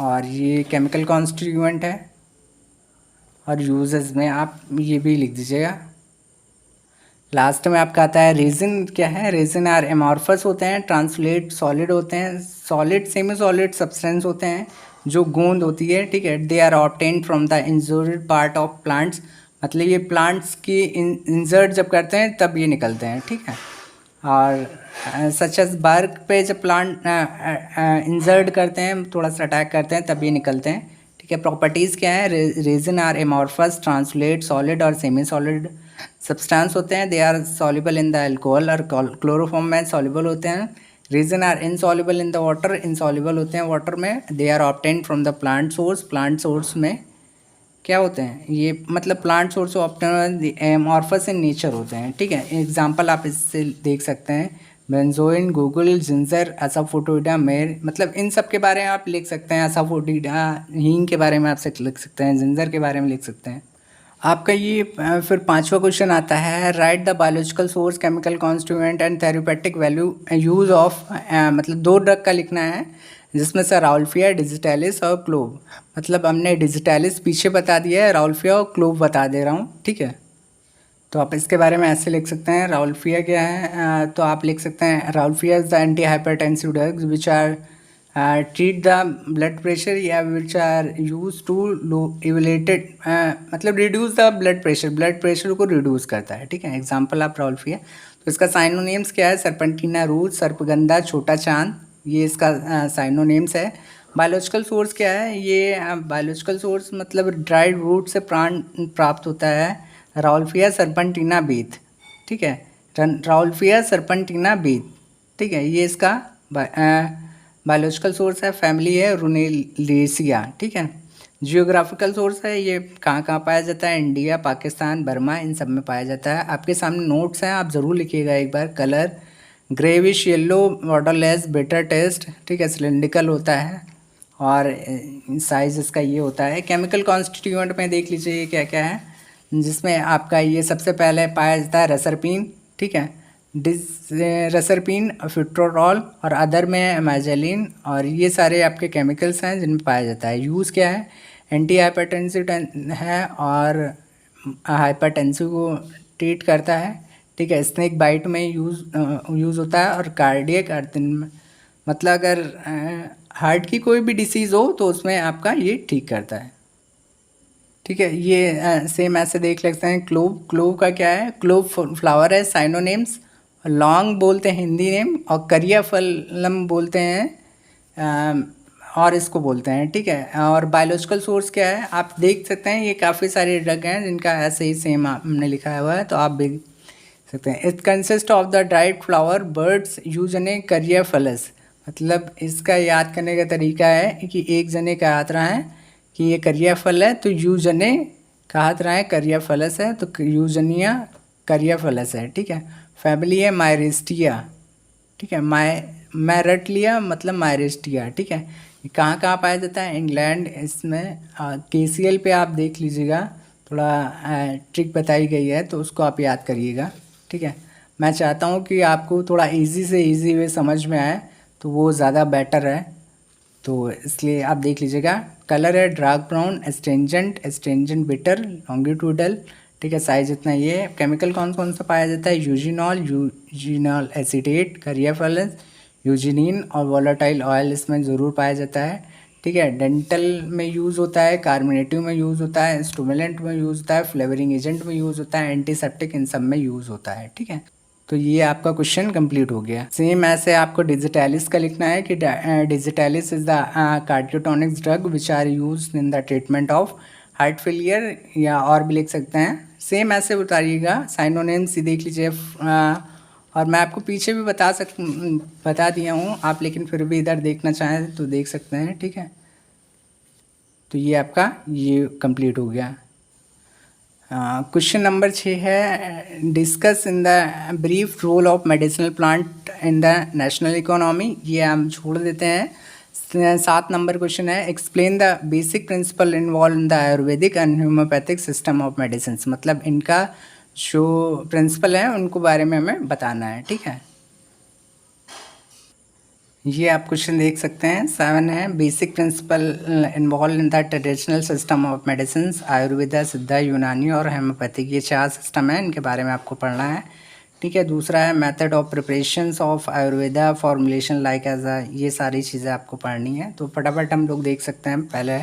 Speaker 1: और ये केमिकल कॉन्स्टिट्यूएंट है और यूजेस में आप ये भी लिख दीजिएगा। लास्ट में आपका आता है रेजिन। क्या है? रेजिन आर एमॉर्फस होते हैं, ट्रांसलेट सॉलिड होते हैं, सॉलिड सेमी सॉलिड सब्सटेंस होते हैं जो गोंद होती है, ठीक है। They are obtained from the injured part of plants, मतलब ये प्लांट्स की इंजर्ड जब करते हैं तब ये निकलते हैं, ठीक है। और सच एज बर्ग पे जब प्लांट इंजर्ड करते हैं, थोड़ा सा अटैक करते हैं, तब ये निकलते हैं, ठीक है। प्रॉपर्टीज़ क्या है? Resin are amorphous, translucent solid और सेमी सॉलिड सब्सटेंस होते हैं। They are soluble in the alcohol और क्लोरोफॉर्म में सॉल्युबल होते हैं। Resin are insoluble in the water, insoluble होते हैं वाटर में। They are obtained from the plant source, plant source में क्या होते हैं ये, मतलब plant source obtain amorphous in nature होते हैं, ठीक है। एग्जांपल आप इससे देख सकते हैं, बेंजोइन, गूगल, जिंजर, असाफोटिडा, मेर, मतलब इन सब के बारे में आप लिख सकते हैं। असाफोटिडा, हींग के बारे में आप लिख सकते हैं, जिंजर के बारे में लिख सकते हैं। आपका ये फिर पांचवा क्वेश्चन आता है, right the biological source, chemical constituent and therapeutic value use of, मतलब 2 ड्रग का लिखना है जिसमें से राउल्फिया, डिजिटैलिस और क्लोव। मतलब हमने डिजिटैलिस पीछे बता दिया है, राउल्फिया और क्लोव बता दे रहा हूँ, ठीक है। तो आप इसके बारे में ऐसे लिख सकते हैं, राउल्फिया क्या है, तो आप लिख सकते हैं rauwolfia is the anti hypertensive drugs which are treat the blood pressure या which are use to low elevated, मतलब रिड्यूस द ब्लड प्रेशर को रिड्यूस करता है, ठीक है। एग्जाम्पल आप राउल्फिया। तो इसका साइनोनेम्स क्या है? सरपेंटिना रूट, सर्पगंधा, छोटा चांद, ये इसका साइनोनेम्स है। बायोलॉजिकल सोर्स क्या है? ये बायोलॉजिकल सोर्स मतलब ड्राइड रूट से प्राण प्राप्त होता है, राउल्फिया सर्पेंटिना बीथ, ठीक है। राउल्फिया सर्पेंटिना बीथ, ठीक है, ये इसका बायोलॉजिकल सोर्स है। फैमिली है रुनेलिएसिया, ठीक है। जियोग्राफिकल सोर्स है, ये कहाँ कहाँ पाया जाता है? इंडिया, पाकिस्तान, बर्मा, इन सब में पाया जाता है। आपके सामने नोट्स हैं, आप ज़रूर लिखिएगा एक बार। Colour greyish yellow, waterless, bitter taste, ठीक है, सिलिंड्रिकल होता है और साइज इसका ये होता है। केमिकल कॉन्स्टिट्यूएंट में देख लीजिए क्या क्या है, जिसमें आपका ये सबसे पहले पाया जाता है रसरपीन, ठीक है, रसरपीन, फिट्रोल और अदर में मैजेलिन, और ये सारे आपके केमिकल्स हैं जिनमें पाया जाता है। यूज़ क्या है? एंटी हाइपरटेंसिव है और हाइपरटेंसिव को ट्रीट करता है, ठीक है। स्नेक बाइट में यूज़ होता है और कार्डियक अर्थिन में, मतलब अगर हार्ट की कोई भी डिसीज़ हो तो उसमें आपका ये ठीक करता है, ठीक है। ये सेम ऐसे देख लेते हैं। क्लोव का क्या है? क्लोव फ्लावर है, साइनोनेम्स। लॉन्ग बोलते हैं हिंदी नेम, और करिया फलम बोलते हैं और इसको बोलते हैं, ठीक है। और बायोलॉजिकल सोर्स क्या है? आप देख सकते हैं, ये काफ़ी सारे ड्रग हैं जिनका ऐसे ही सेम हमने लिखा हुआ है, तो आप भी सकते हैं। It consist of the dried flower buds Eugenia caryophyllus, मतलब इसका याद करने का तरीका है कि एक जने का याद रहा है कि ये करिया फल है, तो यूजने कहा रहा है करिया फलस है, तो यूजनिया करिया फलस है, ठीक है। फैमिली है मायरिस्टिया, ठीक है। मैरटलिया मतलब मायरिस्टिया, ठीक है। ये कहाँ कहाँ पाया जाता है? इंग्लैंड। इसमें KCL पे आप देख लीजिएगा, थोड़ा ट्रिक बताई गई है, तो उसको आप याद करिएगा, ठीक है। मैं चाहता हूँ कि आपको थोड़ा इजी से इजी वे समझ में आए, तो वो ज़्यादा बेटर है, तो इसलिए आप देख लीजिएगा। कलर है डार्क ब्राउन, एस्टेंजेंट बिटर, लॉन्गिट्यूडल, ठीक है, साइज इतना ये है। केमिकल कौन कौन सा पाया जाता है? यूजिनॉल एसीटेट, करियाफलस, यूजिनिन और वोलेटाइल ऑयल इसमें ज़रूर पाया जाता है, ठीक है। डेंटल में यूज़ होता है, कार्बोनेटिव में यूज़ होता है, स्टूमुलेंट में यूज़ होता है, फ्लेवरिंग एजेंट में यूज़ होता है, एंटीसेप्टिक इन सब में यूज़ होता है, ठीक है। तो ये आपका क्वेश्चन कंप्लीट हो गया। सेम ऐसे आपको डिजिटैलिस का लिखना है कि digitalis is the cardiotonics drug which are use in the treatment of heart failure, या और भी लिख सकते हैं। सेम ऐसे उतारिएगा, साइनोनेम्स देख लीजिए। और मैं आपको पीछे भी बता दिया हूँ आप, लेकिन फिर भी इधर देखना चाहें तो देख सकते हैं, ठीक है। तो ये आपका ये कंप्लीट हो गया। क्वेश्चन नंबर 6 है, discuss in the brief role of medicinal plant in the national economy, ये हम छोड़ देते हैं। 7 नंबर क्वेश्चन है, explain the basic principle involve in the Ayurvedic and homoeopathic system of medicine, मतलब इनका जो प्रिंसिपल है उनको बारे में हमें बताना है, ठीक है। ये आप क्वेश्चन देख सकते हैं 7 है basic principle involve in the traditional system of medicine Ayurveda सिद्धा यूनानी और हेम्योपैथिक, ये 4 सिस्टम है, इनके बारे में आपको पढ़ना है। ठीक है। दूसरा है method of preparations of Ayurveda formulation like as a, ये सारी चीज़ें आपको पढ़नी है। तो फटाफट हम लोग देख सकते हैं पहले।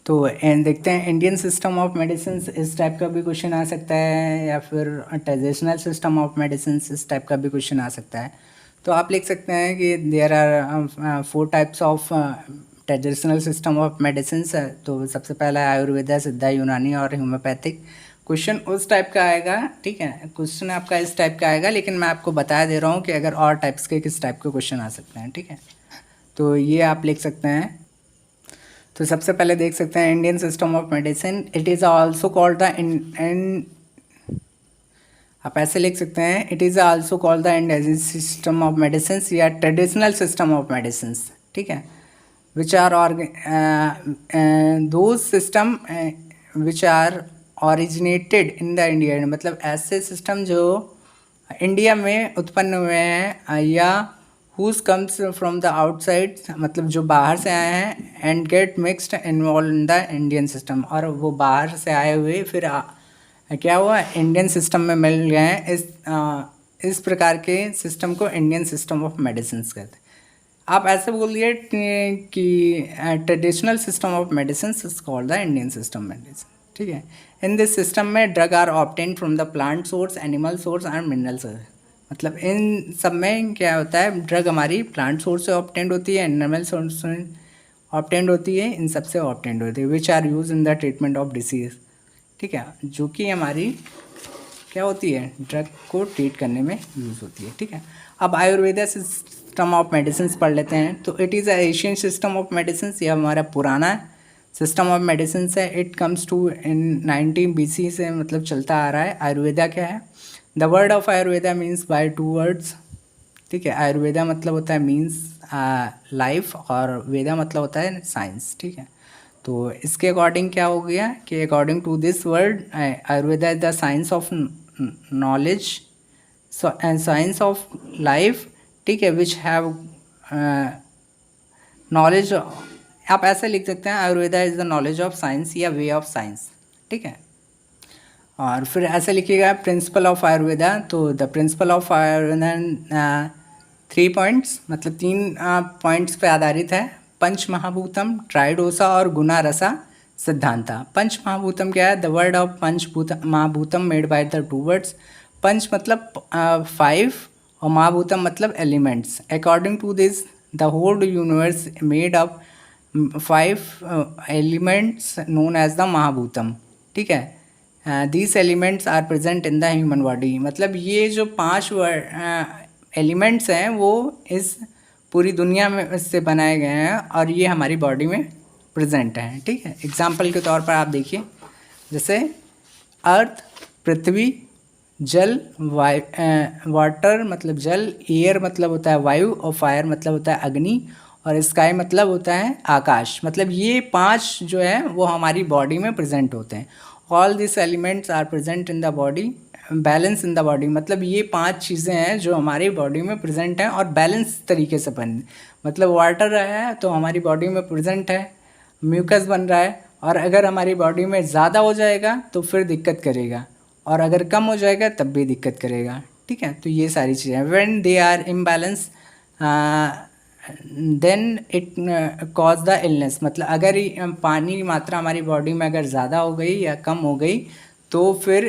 Speaker 1: तो देखते हैं इंडियन सिस्टम ऑफ मेडिसिन, इस टाइप का भी क्वेश्चन आ सकता है, या फिर ट्रेडिशनल सिस्टम ऑफ मेडिसिन, इस टाइप का भी क्वेश्चन आ सकता है। तो आप लिख सकते हैं कि there are 4 types of traditional system of medicine. तो सबसे पहला है आयुर्वेदा सिद्धा यूनानी और होम्योपैथिक। क्वेश्चन उस टाइप का आएगा, ठीक है, क्वेश्चन आपका इस टाइप का आएगा, लेकिन मैं आपको बता दे रहा हूँ कि अगर और टाइप्स के किस टाइप के क्वेश्चन आ सकते हैं। ठीक है, तो ये आप लिख सकते हैं। तो सबसे पहले देख सकते हैं Indian system of medicine, it is also called the, आप ऐसे लिख सकते हैं, it is also called the Indian system of medicine या ट्रेडिशनल सिस्टम ऑफ मेडिसिन। ठीक है, which are those system which are originated in the India, मतलब ऐसे सिस्टम जो इंडिया में उत्पन्न हुए हैं, या whose comes from the outside, मतलब जो बाहर से आए हैं, and get mixed involve in the Indian system, और वो बाहर से आए हुए फिर क्या हुआ, इंडियन सिस्टम में मिल गए हैं। इस प्रकार के सिस्टम को इंडियन सिस्टम ऑफ मेडिसिन कहते हैं। आप ऐसे बोलिए कि traditional system of medicine is called the Indian system medicine. ठीक है, इन दिस सिस्टम में drug are obtain from the plant source, animal source and mineral source, मतलब इन सब में क्या होता है, ड्रग हमारी प्लांट सोर्स से ऑब्टेंड होती है, एनिमल सोर्स से ऑब्टेंड होती है, इन सब से ऑब्टेंड होती है, which are use in the treatment of disease. ठीक है, जो कि हमारी क्या होती है, ड्रग को ट्रीट करने में यूज़ होती है। ठीक है, अब आयुर्वेदा सिस्टम ऑफ मेडिसिन पढ़ लेते हैं। तो it is a Asian system of medicine, यह हमारा पुराना सिस्टम ऑफ मेडिसिन है। It comes to in 19 BC से, मतलब चलता आ रहा है। आयुर्वेदा क्या है, the word of Ayurveda means by 2 words. ठीक है, आयुर्वेदा मतलब होता है मीन्स लाइफ, और वेदा मतलब होता है साइंस। ठीक है, तो इसके अकॉर्डिंग क्या हो गया कि according to this word Ayurveda is the science of knowledge and science of life. ठीक है, विच हैव नॉलेज, आप ऐसे लिख सकते हैं, Ayurveda is the knowledge of science या वे ऑफ साइंस। ठीक है, और फिर ऐसे लिखिएगा प्रिंसिपल ऑफ आयुर्वेदा। तो the principle of Ayurveda 3 points, मतलब 3 पॉइंट्स पे आधारित है। पंच महाभूतम, ट्राइडोसा और गुना रसा सिद्धांता। पंच महाभूतम क्या है, the word of panch mahabhutam made by the 2 words. पंच मतलब 5 और महाभूतम मतलब elements. According to this the whole universe made of 5 elements known as the mahabhutam. ठीक है, these elements are present in the human body, मतलब ये जो 5 एलिमेंट्स हैं वो इस पूरी दुनिया में से बनाए गए हैं, और ये हमारी बॉडी में प्रेजेंट हैं। ठीक है, एग्जाम्पल के तौर पर आप देखिए, जैसे अर्थ पृथ्वी, जल वाटर मतलब जल, एयर मतलब होता है वायु, और फायर मतलब होता है अग्नि, और स्काई मतलब होता है आकाश। मतलब ये 5 जो है वो हमारी बॉडी में प्रेजेंट होते हैं। All this elements are present in the body, balance in the body, मतलब ये 5 चीज़ें हैं जो हमारी बॉडी में प्रेजेंट हैं और बैलेंस तरीके से बन, मतलब वाटर है तो हमारी बॉडी में प्रेजेंट है, म्यूकस बन रहा है, और अगर हमारी बॉडी में ज़्यादा हो जाएगा तो फिर दिक्कत करेगा, और अगर कम हो जाएगा तब भी दिक्कत करेगा। ठीक है, तो ये सारी चीज़ें when they are imbalance then it cause the illness, मतलब अगर पानी की मात्रा हमारी बॉडी में अगर ज़्यादा हो गई या कम हो गई तो फिर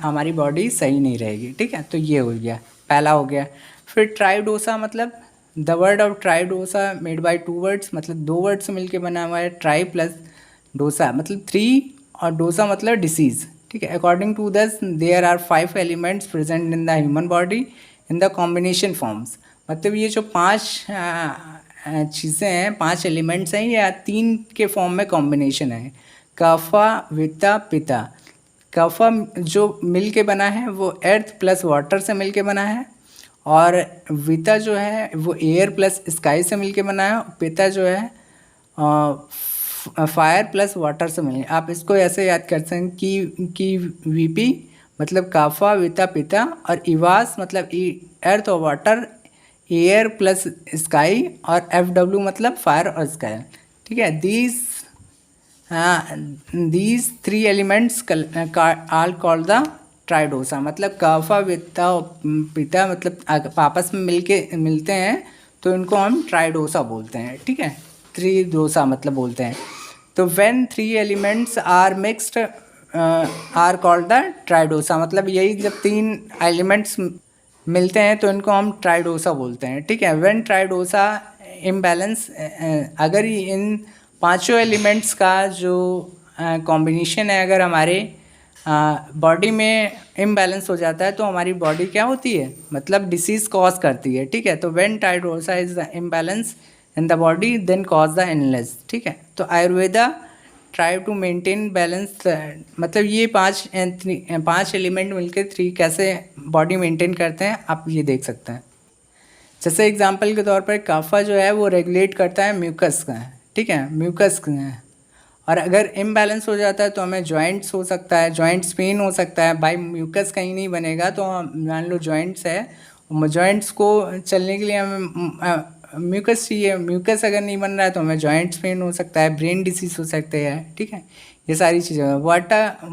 Speaker 1: हमारी बॉडी सही नहीं रहेगी। ठीक है, तो ये हो गया, पहला हो गया। फिर ट्राइडोसा, मतलब the word of tridosha made by 2 words, मतलब 2 वर्ड से मिलके बना हुआ है। ट्राई प्लस डोसा मतलब 3, और डोसा मतलब डिसीज़। ठीक है, according to this there are 5 elements present in the human body in the combination forms, मतलब ये जो 5 चीज़ें हैं, 5 एलिमेंट्स हैं, या 3 के फॉर्म में कॉम्बिनेशन है। कफा विता पिता, कफा जो मिल के बना है वो अर्थ प्लस वाटर से मिल के बना है, और विता जो है वो एयर प्लस स्काई से मिल के बना है, पिता जो है फायर प्लस वाटर से मिले। आप इसको ऐसे याद कर सकते हैं कि वीपी मतलब काफा विता पिता, और इवास मतलब अर्थ और वाटर, एयर प्लस स्काई, और FW मतलब फायर और स्काई, ठीक है। These three elements all called the tridosha, मतलब काफा वित्ता पिता मतलब आपस में मिलते हैं तो इनको हम ट्राइडोसा बोलते हैं, ठीक है। त्रिडोसा मतलब बोलते हैं। तो when three elements are mixed are called the tridosha, मतलब यही जब तीन एलिमेंट्स मिलते हैं तो इनको हम ट्राइडोसा बोलते हैं, ठीक है। व्हेन ट्राइडोसा इम्बैलेंस, अगर इन पांचों एलिमेंट्स का जो कॉम्बिनेशन है अगर हमारे बॉडी में इम्बैलेंस हो जाता है तो हमारी बॉडी क्या होती है, मतलब डिसीज कॉज करती है, ठीक है। तो when tridosha is the imbalance in the body then cause the illness, ठीक है। तो Ayurveda try to maintain balance, मतलब ये पांच एलिमेंट मिलकर थ्री कैसे बॉडी मेंटेन करते हैं आप ये देख सकते हैं। जैसे एग्जांपल के तौर पर काफा जो है वो रेगुलेट करता है म्यूकस का, ठीक है, म्यूकस का। और अगर इम्बैलेंस हो जाता है तो हमें जॉइंट्स हो सकता है, जॉइंट्स पेन हो सकता है। भाई म्यूकस कहीं नहीं बनेगा तो मान लो जॉइंट्स है, जॉइंट्स को चलने के लिए हमें म्यूकस चाहिए, म्यूकस अगर नहीं बन रहा है तो हमें जॉइंट्स पेन हो सकता है, ब्रेन डिसीज हो सकते हैं, ठीक है। ये सारी चीज़ें।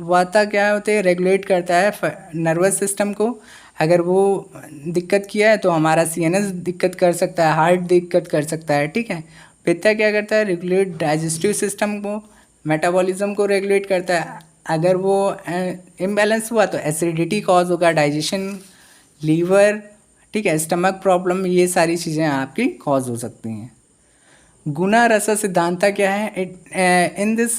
Speaker 1: वाता क्या होते हैं, रेगुलेट करता है नर्वस सिस्टम को। अगर वो दिक्कत किया है तो हमारा CNS दिक्कत कर सकता है, हार्ट दिक्कत कर सकता है, ठीक है। पित्ता क्या करता है, रेगुलेट डाइजेस्टिव सिस्टम को, मेटाबॉलिज्म को रेगुलेट करता है। अगर वो इम्बैलेंस हुआ तो एसिडिटी कॉज होगा, डाइजेशन, लीवर, ठीक है, स्टमक प्रॉब्लम, ये सारी चीज़ें आपकी कॉज हो सकती हैं। गुना रसा सिद्धांता क्या है, in this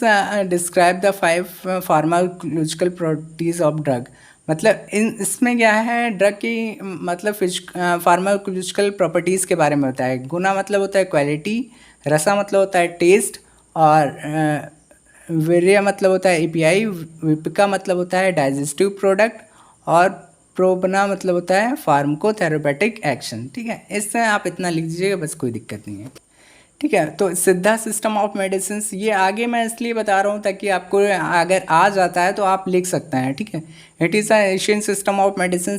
Speaker 1: describe the 5 pharmacological properties of drug, मतलब इसमें क्या है, ड्रग की मतलब फार्माकोलॉजिकल प्रॉपर्टीज़ के बारे में होता है। गुना मतलब होता है क्वालिटी, रसा मतलब होता है टेस्ट, और वीर्य मतलब होता है API, विपिका मतलब होता है डाइजेस्टिव प्रोडक्ट, और प्रोबना मतलब होता है फार्माकोथेरेपेटिक एक्शन, ठीक है। इससे आप इतना लिख दीजिएगा, बस कोई दिक्कत नहीं है, ठीक है। तो सिद्धा सिस्टम ऑफ मेडिसिन, ये आगे मैं इसलिए बता रहा हूँ ताकि आपको अगर आ जाता है तो आप लिख सकते हैं, ठीक है। It is a Asian system of medicine,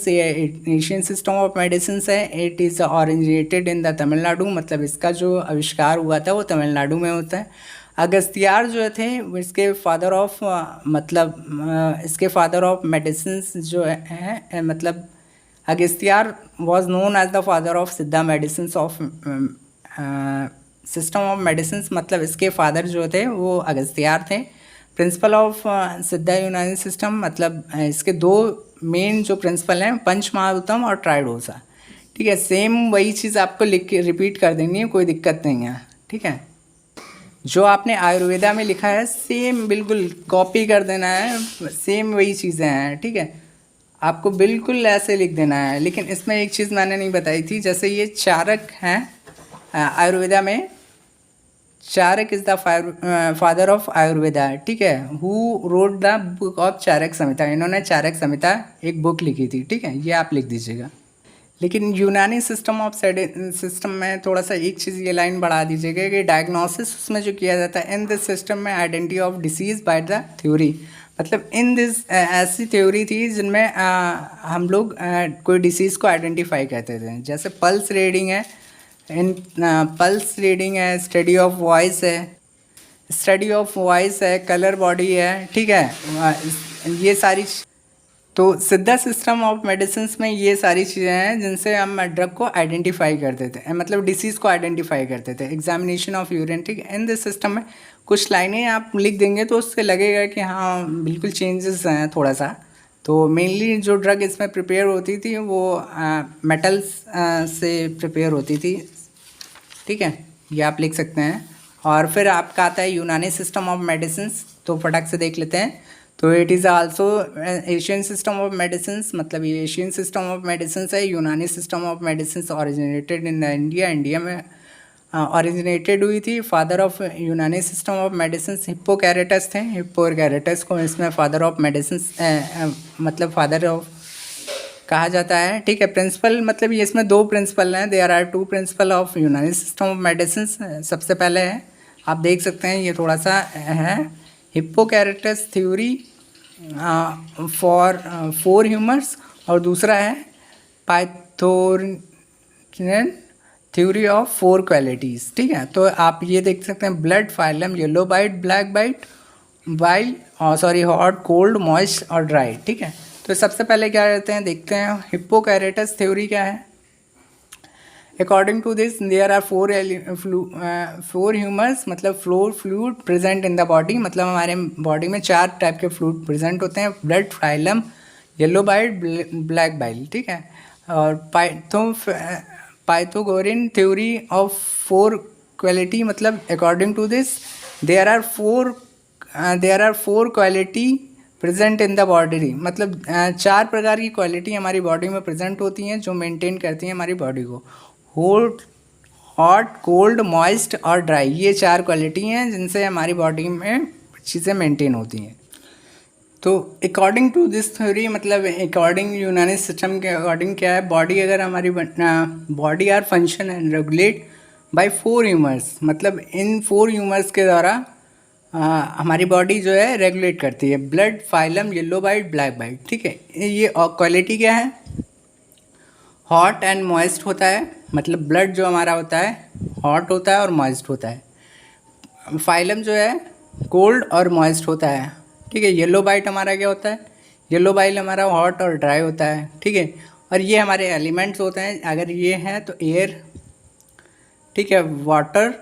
Speaker 1: Asian system of medicine है। It is originated in the Tamil Nadu, मतलब इसका जो आविष्कार हुआ था वो तमिलनाडु में होता है। अगस्त्यार जो थे इसके फादर ऑफ इसके फादर ऑफ मेडिसिन जो है मतलब Agastyar was known as the father of Siddha medicine of system of medicine, मतलब इसके फादर जो थे वो अगस्त्यार थे। प्रिंसिपल ऑफ सिद्धा यूनानी सिस्टम, मतलब इसके दो मेन जो प्रिंसिपल हैं, पंचमहाभूतम और ट्राइडोसा, ठीक है। सेम वही चीज़ आपको लिख के रिपीट कर देनी है, कोई दिक्कत नहीं है, ठीक है। जो आपने आयुर्वेदा में लिखा है सेम बिल्कुल कॉपी कर देना है, सेम वही चीज़ें हैं, ठीक है। आपको बिल्कुल ऐसे लिख देना है। लेकिन इसमें एक चीज़ मैंने नहीं बताई थी, जैसे ये चारक हैं आयुर्वेदा में, Charak is the father of Ayurveda, ठीक है। Who wrote the book of Charak Samhita, इन्होंने चारक संहिता एक बुक लिखी थी, ठीक है, ये आप लिख दीजिएगा। लेकिन यूनानी सिस्टम में थोड़ा सा एक चीज़ ये लाइन बढ़ा दीजिएगा कि डायग्नोसिस उसमें जो किया जाता है इन दिस सिस्टम में identity of disease by the theory, मतलब इन दिस ऐसी थ्योरी थी जिनमें हम लोग कोई डिसीज़ को आइडेंटिफाई करते थे। जैसे पल्स रीडिंग है, पल्स रीडिंग है, स्टडी ऑफ वॉइस है, कलर बॉडी है, ठीक है, ये सारी। तो सिद्धा सिस्टम ऑफ मेडिसिन में ये सारी चीज़ें हैं जिनसे हम ड्रग को आइडेंटिफाई करते थे, मतलब डिसीज़ को आइडेंटिफाई करते थे। एग्जामिनेशन ऑफ यूरिन, ठीक है। इन दिस सिस्टम में कुछ लाइनें आप लिख देंगे तो उससे लगेगा कि हाँ बिल्कुल चेंजेस हैं थोड़ा सा। तो मेनली जो ड्रग इसमें प्रिपेयर होती थी वो मेटल्स से प्रिपेयर होती थी, ठीक है, ये आप लिख सकते हैं। और फिर आपका आता है यूनानी सिस्टम ऑफ मेडिसिन, तो फटाक से देख लेते हैं। तो it is also Asian system of medicine, मतलब ये एशियन सिस्टम ऑफ मेडिसिन है। यूनानी system of medicine originated in India, India में ऑरिजिनेटेड हुई थी। फादर ऑफ यूनानी सिस्टम ऑफ मेडिसिन हिप्पोकैरेटस थे, हिप्पोकैरेटस को इसमें फादर ऑफ मेडिसिन मतलब फादर ऑफ कहा जाता है, ठीक है। प्रिंसिपल मतलब ये इसमें दो प्रिंसिपल हैं, देयर आर 2 प्रिंसिपल ऑफ यूनानी सिस्टम ऑफ मेडिसिन। सबसे पहले है, आप देख सकते हैं ये थोड़ा सा है, हिप्पोकैरेटस थ्योरी फॉर 4 ह्यूमर्स, और दूसरा है पाइथोरियन थ्योरी ऑफ 4 क्वालिटीज़, ठीक है। तो आप ये देख सकते हैं blood, phlegm, yellow bile, black bile, bile, sorry hot, cold, moist और ड्राई, ठीक है। तो सबसे पहले क्या करते हैं, देखते हैं हिप्पोकैरेटस थ्योरी क्या है। According to this there are four humours, मतलब floor fluid present in the body, मतलब हमारे बॉडी में 4 टाइप के फ्लूइड प्रेजेंट होते हैं, blood, phlegm, yellow bile, black bile, ठीक है। और पाइथागोरियन थ्योरी ऑफ 4 क्वालिटी, मतलब according to this there are four quality present in the body, मतलब 4 प्रकार की क्वालिटी हमारी बॉडी में प्रेजेंट होती हैं जो मेंटेन करती हैं हमारी बॉडी को। हॉट, कोल्ड, मॉइस्ट और ड्राई, ये 4 क्वालिटी हैं जिनसे हमारी बॉडी में चीज़ें मेंटेन होती हैं। तो अकॉर्डिंग टू दिस थ्योरी, मतलब अकॉर्डिंग यूनानी सिस्टम के अकॉर्डिंग क्या है, बॉडी अगर हमारी body are function and regulate by 4 humours, मतलब इन 4 ह्यूमर्स के द्वारा हमारी बॉडी जो है रेगुलेट करती है, blood, phlegm, yellow bile, black bile, ठीक है। ये क्वालिटी क्या है, हॉट एंड मॉइस्ट होता है, मतलब ब्लड जो हमारा होता है हॉट होता है और मॉइस्ट होता है। फाइलम जो है कोल्ड और मॉइस्ट होता है, ठीक है। येलो बाइट हमारा क्या होता है, येलो बाइट हमारा हॉट और ड्राई होता है, ठीक है। और ये हमारे एलिमेंट्स होते हैं, अगर ये हैं तो एयर, ठीक है, वाटर,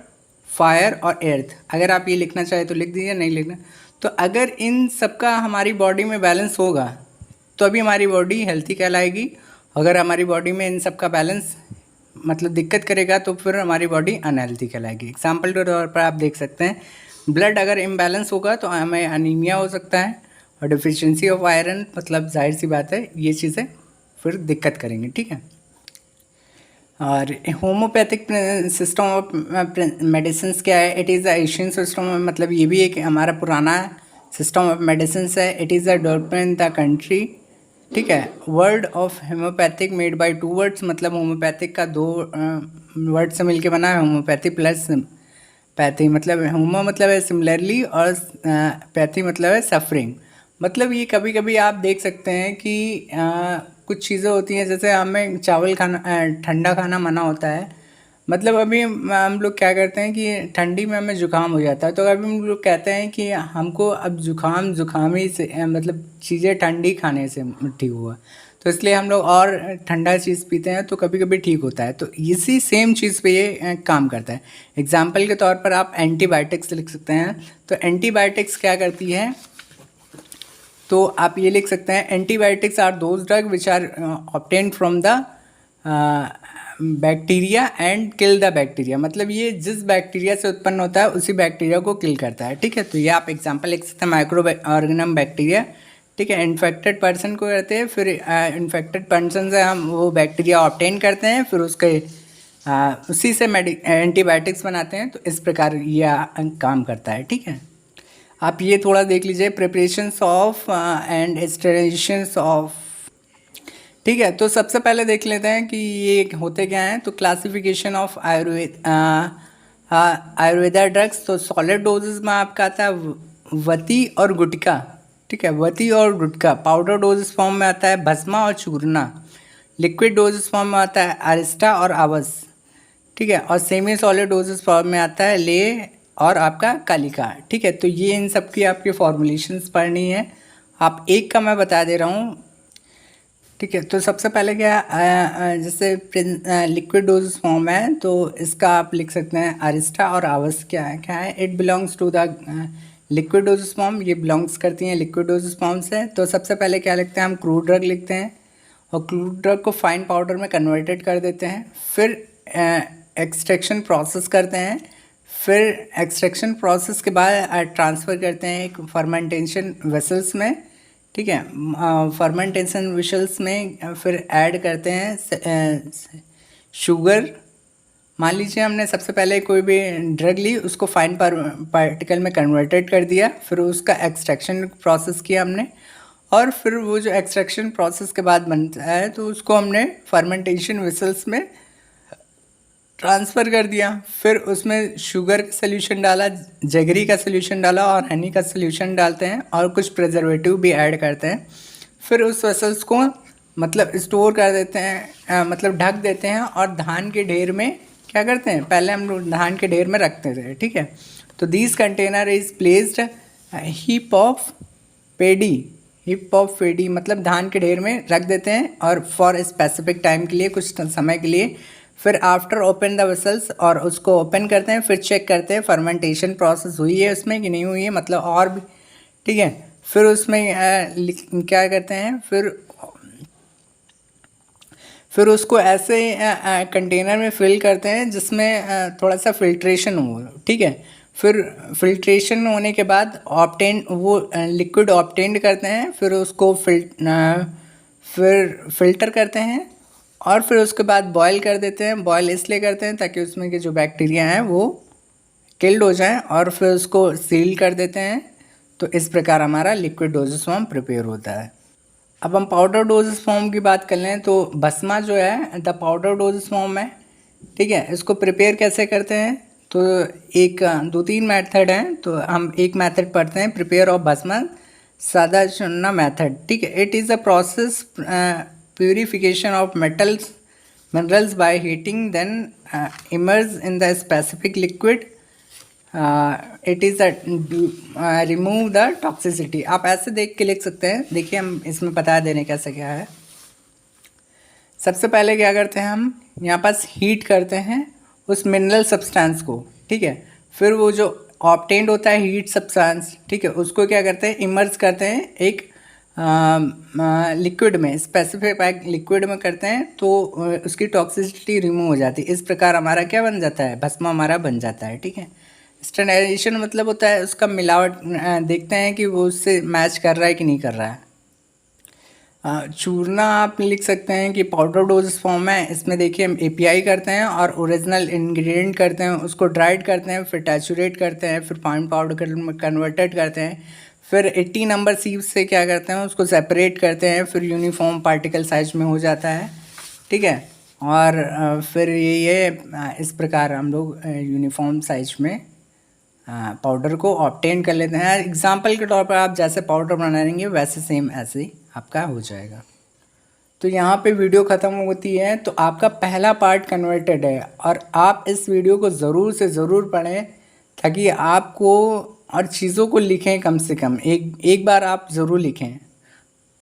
Speaker 1: फायर और एर्थ। अगर आप ये लिखना चाहे तो लिख दीजिए, नहीं लिखना तो अगर इन सबका हमारी बॉडी में बैलेंस होगा तो अभी हमारी बॉडी हेल्थी कहलाएगी। अगर हमारी बॉडी में इन सब का बैलेंस मतलब दिक्कत करेगा तो फिर हमारी बॉडी अनहेल्थी कहलाएगी। एग्जाम्पल के तौर पर आप देख सकते हैं, ब्लड अगर इम्बैलेंस होगा तो हमें अनीमिया हो सकता है, और डिफिशिएंसी ऑफ आयरन, मतलब जाहिर सी बात है ये चीज़ें फिर दिक्कत करेंगी, ठीक है। और होम्योपैथिक सिस्टम ऑफ मेडिसिन क्या है, it is a Asian system, मतलब ये भी एक हमारा पुराना सिस्टम ऑफ मेडिसिन है। It is a development in the country, ठीक है। Word of homeopathic made by 2 words, मतलब होम्योपैथिक का 2 वर्ड से मिलके बना है, होम्योपैथी प्लस पैथी, मतलब होमो मतलब है सिमिलरली और पैथी मतलब है सफरिंग। मतलब ये कभी कभी आप देख सकते हैं कि कुछ चीज़ें होती हैं, जैसे हमें चावल खाना ठंडा खाना मना होता है, मतलब अभी हम लोग क्या करते हैं कि ठंडी में हमें ज़ुकाम हो जाता है, तो अभी हम लोग कहते हैं कि हमको अब ज़ुकाम ही से मतलब चीज़ें ठंडी खाने से ठीक हुआ, तो इसलिए हम लोग और ठंडा चीज़ पीते हैं तो कभी कभी ठीक होता है। तो इसी सेम चीज़ पे ये काम करता है। एग्जाम्पल के तौर पर आप एंटीबायोटिक्स लिख सकते हैं। तो एंटीबायोटिक्स क्या करती है, तो आप ये लिख सकते हैं, antibiotics are those drug which are obtained from the bacteria and kill the bacteria, मतलब ये जिस बैक्टीरिया से उत्पन्न होता है उसी बैक्टीरिया को किल करता है, ठीक है। तो ये आप एग्जांपल लिख सकते हैं, माइक्रो ऑर्गेनम बैक्टीरिया, ठीक है। इन्फेक्टेड पर्सन को करते हैं, फिर इन्फेक्टेड पर्सन से हम वो बैक्टीरिया ऑब्टेन करते हैं, फिर उसके उसी से एंटीबायोटिक्स बनाते हैं। तो इस प्रकार ये काम करता है, ठीक है। आप ये थोड़ा देख लीजिए, प्रिपरेशंस ऑफ एंड स्टेरिलाइजेशंस ऑफ, ठीक है। तो सबसे पहले देख लेते हैं कि ये होते क्या हैं। तो क्लासिफिकेशन ऑफ आयुर्वेदा ड्रग्स, तो सॉलिड डोजेस में आपका आता है वती और गुटका, ठीक है, वती और गुटका। पाउडर डोजेस फॉर्म में आता है भस्मा और चूर्ना। लिक्विड डोजेस फॉर्म में आता है अरिस्टा और आवस, ठीक है। और सेमी सॉलिड डोजेस फॉर्म में आता है ले और आपका कालिका, ठीक है। तो ये इन सब की आपकी फॉर्मुलेशंस पढ़नी है। आप एक का मैं बता दे रहा हूँ, ठीक है। तो सबसे पहले क्या जैसे लिक्विड डोजेस फॉर्म है तो इसका आप लिख सकते हैं अरिस्टा और आवस क्या है, it belongs to the liquid dosage form, ये बिलोंग्स करती हैं लिक्विड डोजेस फॉर्म से। तो सबसे पहले क्या लिखते हैं हम, क्रूड ड्रग लिखते हैं, और क्रूड ड्रग को फाइन पाउडर में कन्वर्टेड कर देते हैं, फिर एक्सट्रैक्शन प्रोसेस करते हैं, फिर एक्सट्रैक्शन प्रोसेस के बाद ट्रांसफ़र करते हैं एक फर्मेंटेशन वेसल्स में, ठीक है। फर्मेंटेशन वेसल्स में फिर ऐड करते हैं शुगर। मान लीजिए हमने सबसे पहले कोई भी ड्रग ली, उसको फाइन पार्टिकल में कन्वर्टेड कर दिया, फिर उसका एक्सट्रैक्शन प्रोसेस किया हमने, और फिर वो जो एक्सट्रैक्शन प्रोसेस के बाद बनता है तो उसको हमने फर्मेंटेशन वेसल्स में ट्रांसफ़र कर दिया। फिर उसमें शुगर का सल्यूशन डाला, जगरी का सल्यूशन डाला और हनी का सल्यूशन डालते हैं, और कुछ प्रिजर्वेटिव भी ऐड करते हैं। फिर उस वेसल्स को मतलब स्टोर कर देते हैं, मतलब ढक देते हैं, और धान के ढेर में क्या करते हैं, पहले हम लोग धान के ढेर में रखते थे, ठीक है। तो this container is placed heap of paddy, heap of paddy मतलब धान के ढेर में रख देते हैं और फॉर स्पेसिफिक टाइम के लिए, कुछ समय के लिए। फिर आफ्टर ओपन द वेसल्स, और उसको ओपन करते हैं, फिर चेक करते हैं फर्मेंटेशन प्रोसेस हुई है उसमें कि नहीं हुई है, मतलब और भी, ठीक है। फिर उसमें क्या करते हैं, फिर उसको ऐसे कंटेनर में फिल करते हैं जिसमें थोड़ा सा फिल्ट्रेशन हो, ठीक है। फिर फिल्ट्रेशन होने के बाद ऑब्टेन, वो लिक्विड ऑब्टेन करते हैं, फिर उसको फिर फिल्टर करते हैं और फिर उसके बाद बॉयल कर देते हैं। बॉयल इसलिए करते हैं ताकि उसमें के जो बैक्टीरिया हैं वो किल्ड हो जाएं, और फिर उसको सील कर देते हैं। तो इस प्रकार हमारा लिक्विड डोजेस फॉर्म प्रिपेयर होता है। अब हम पाउडर डोजेस फॉर्म की बात कर लें तो भस्मा जो है द पाउडर डोजेस फॉर्म है, ठीक है। इसको प्रिपेयर कैसे करते हैं, तो एक 2-3 मेथड हैं, तो हम एक मेथड पढ़ते हैं, प्रिपेयर ऑफ भस्मा सादा चुनना मेथड, ठीक है। It is a process purification of metals minerals by heating then immerse in the specific liquid, it is remove the toxicity. आप ऐसे देख के लिख सकते हैं, देखिए हम इसमें बता देने कैसे क्या है। सबसे पहले क्या करते हैं, हम यहाँ पास हीट करते हैं उस मिनरल सब्सटेंस को, ठीक है। फिर वो जो ऑब्टेन्ड होता है हीट सब्सटेंस, ठीक है, उसको क्या करते हैं, इमर्ज करते हैं एक लिक्विड में, स्पेसिफिक लिक्विड में करते हैं, तो उसकी टॉक्सिसिटी रिमूव हो जाती है। इस प्रकार हमारा क्या बन जाता है, भस्मा हमारा बन जाता है, ठीक है। स्टैंडर्डाइजेशन मतलब होता है उसका मिलावट, देखते हैं कि वो उससे मैच कर रहा है कि नहीं कर रहा है। चूरना आप लिख सकते हैं कि पाउडर डोज फॉर्म है। इसमें देखिए हम एपीआई करते हैं और ओरिजिनल इंग्रेडिएंट करते हैं, उसको ड्राइड करते हैं, फिर टैचुरेट करते हैं, फिर फाइन पाउडर कन्वर्टेड करते हैं, फिर 80 नंबर सीव से क्या करते हैं, उसको सेपरेट करते हैं, फिर यूनिफॉर्म पार्टिकल साइज में हो जाता है, ठीक है। और फिर ये इस प्रकार हम लोग यूनिफॉर्म साइज में पाउडर को ऑब्टेन कर लेते हैं। एग्जाम्पल के तौर पर आप जैसे पाउडर बनाएंगे वैसे सेम ऐसे ही आपका हो जाएगा। तो यहाँ पे वीडियो ख़त्म होती है, तो आपका पहला पार्ट कन्वर्टेड है, और आप इस वीडियो को ज़रूर से ज़रूर पढ़ें ताकि आपको और चीज़ों को लिखें, कम से कम एक बार आप ज़रूर लिखें।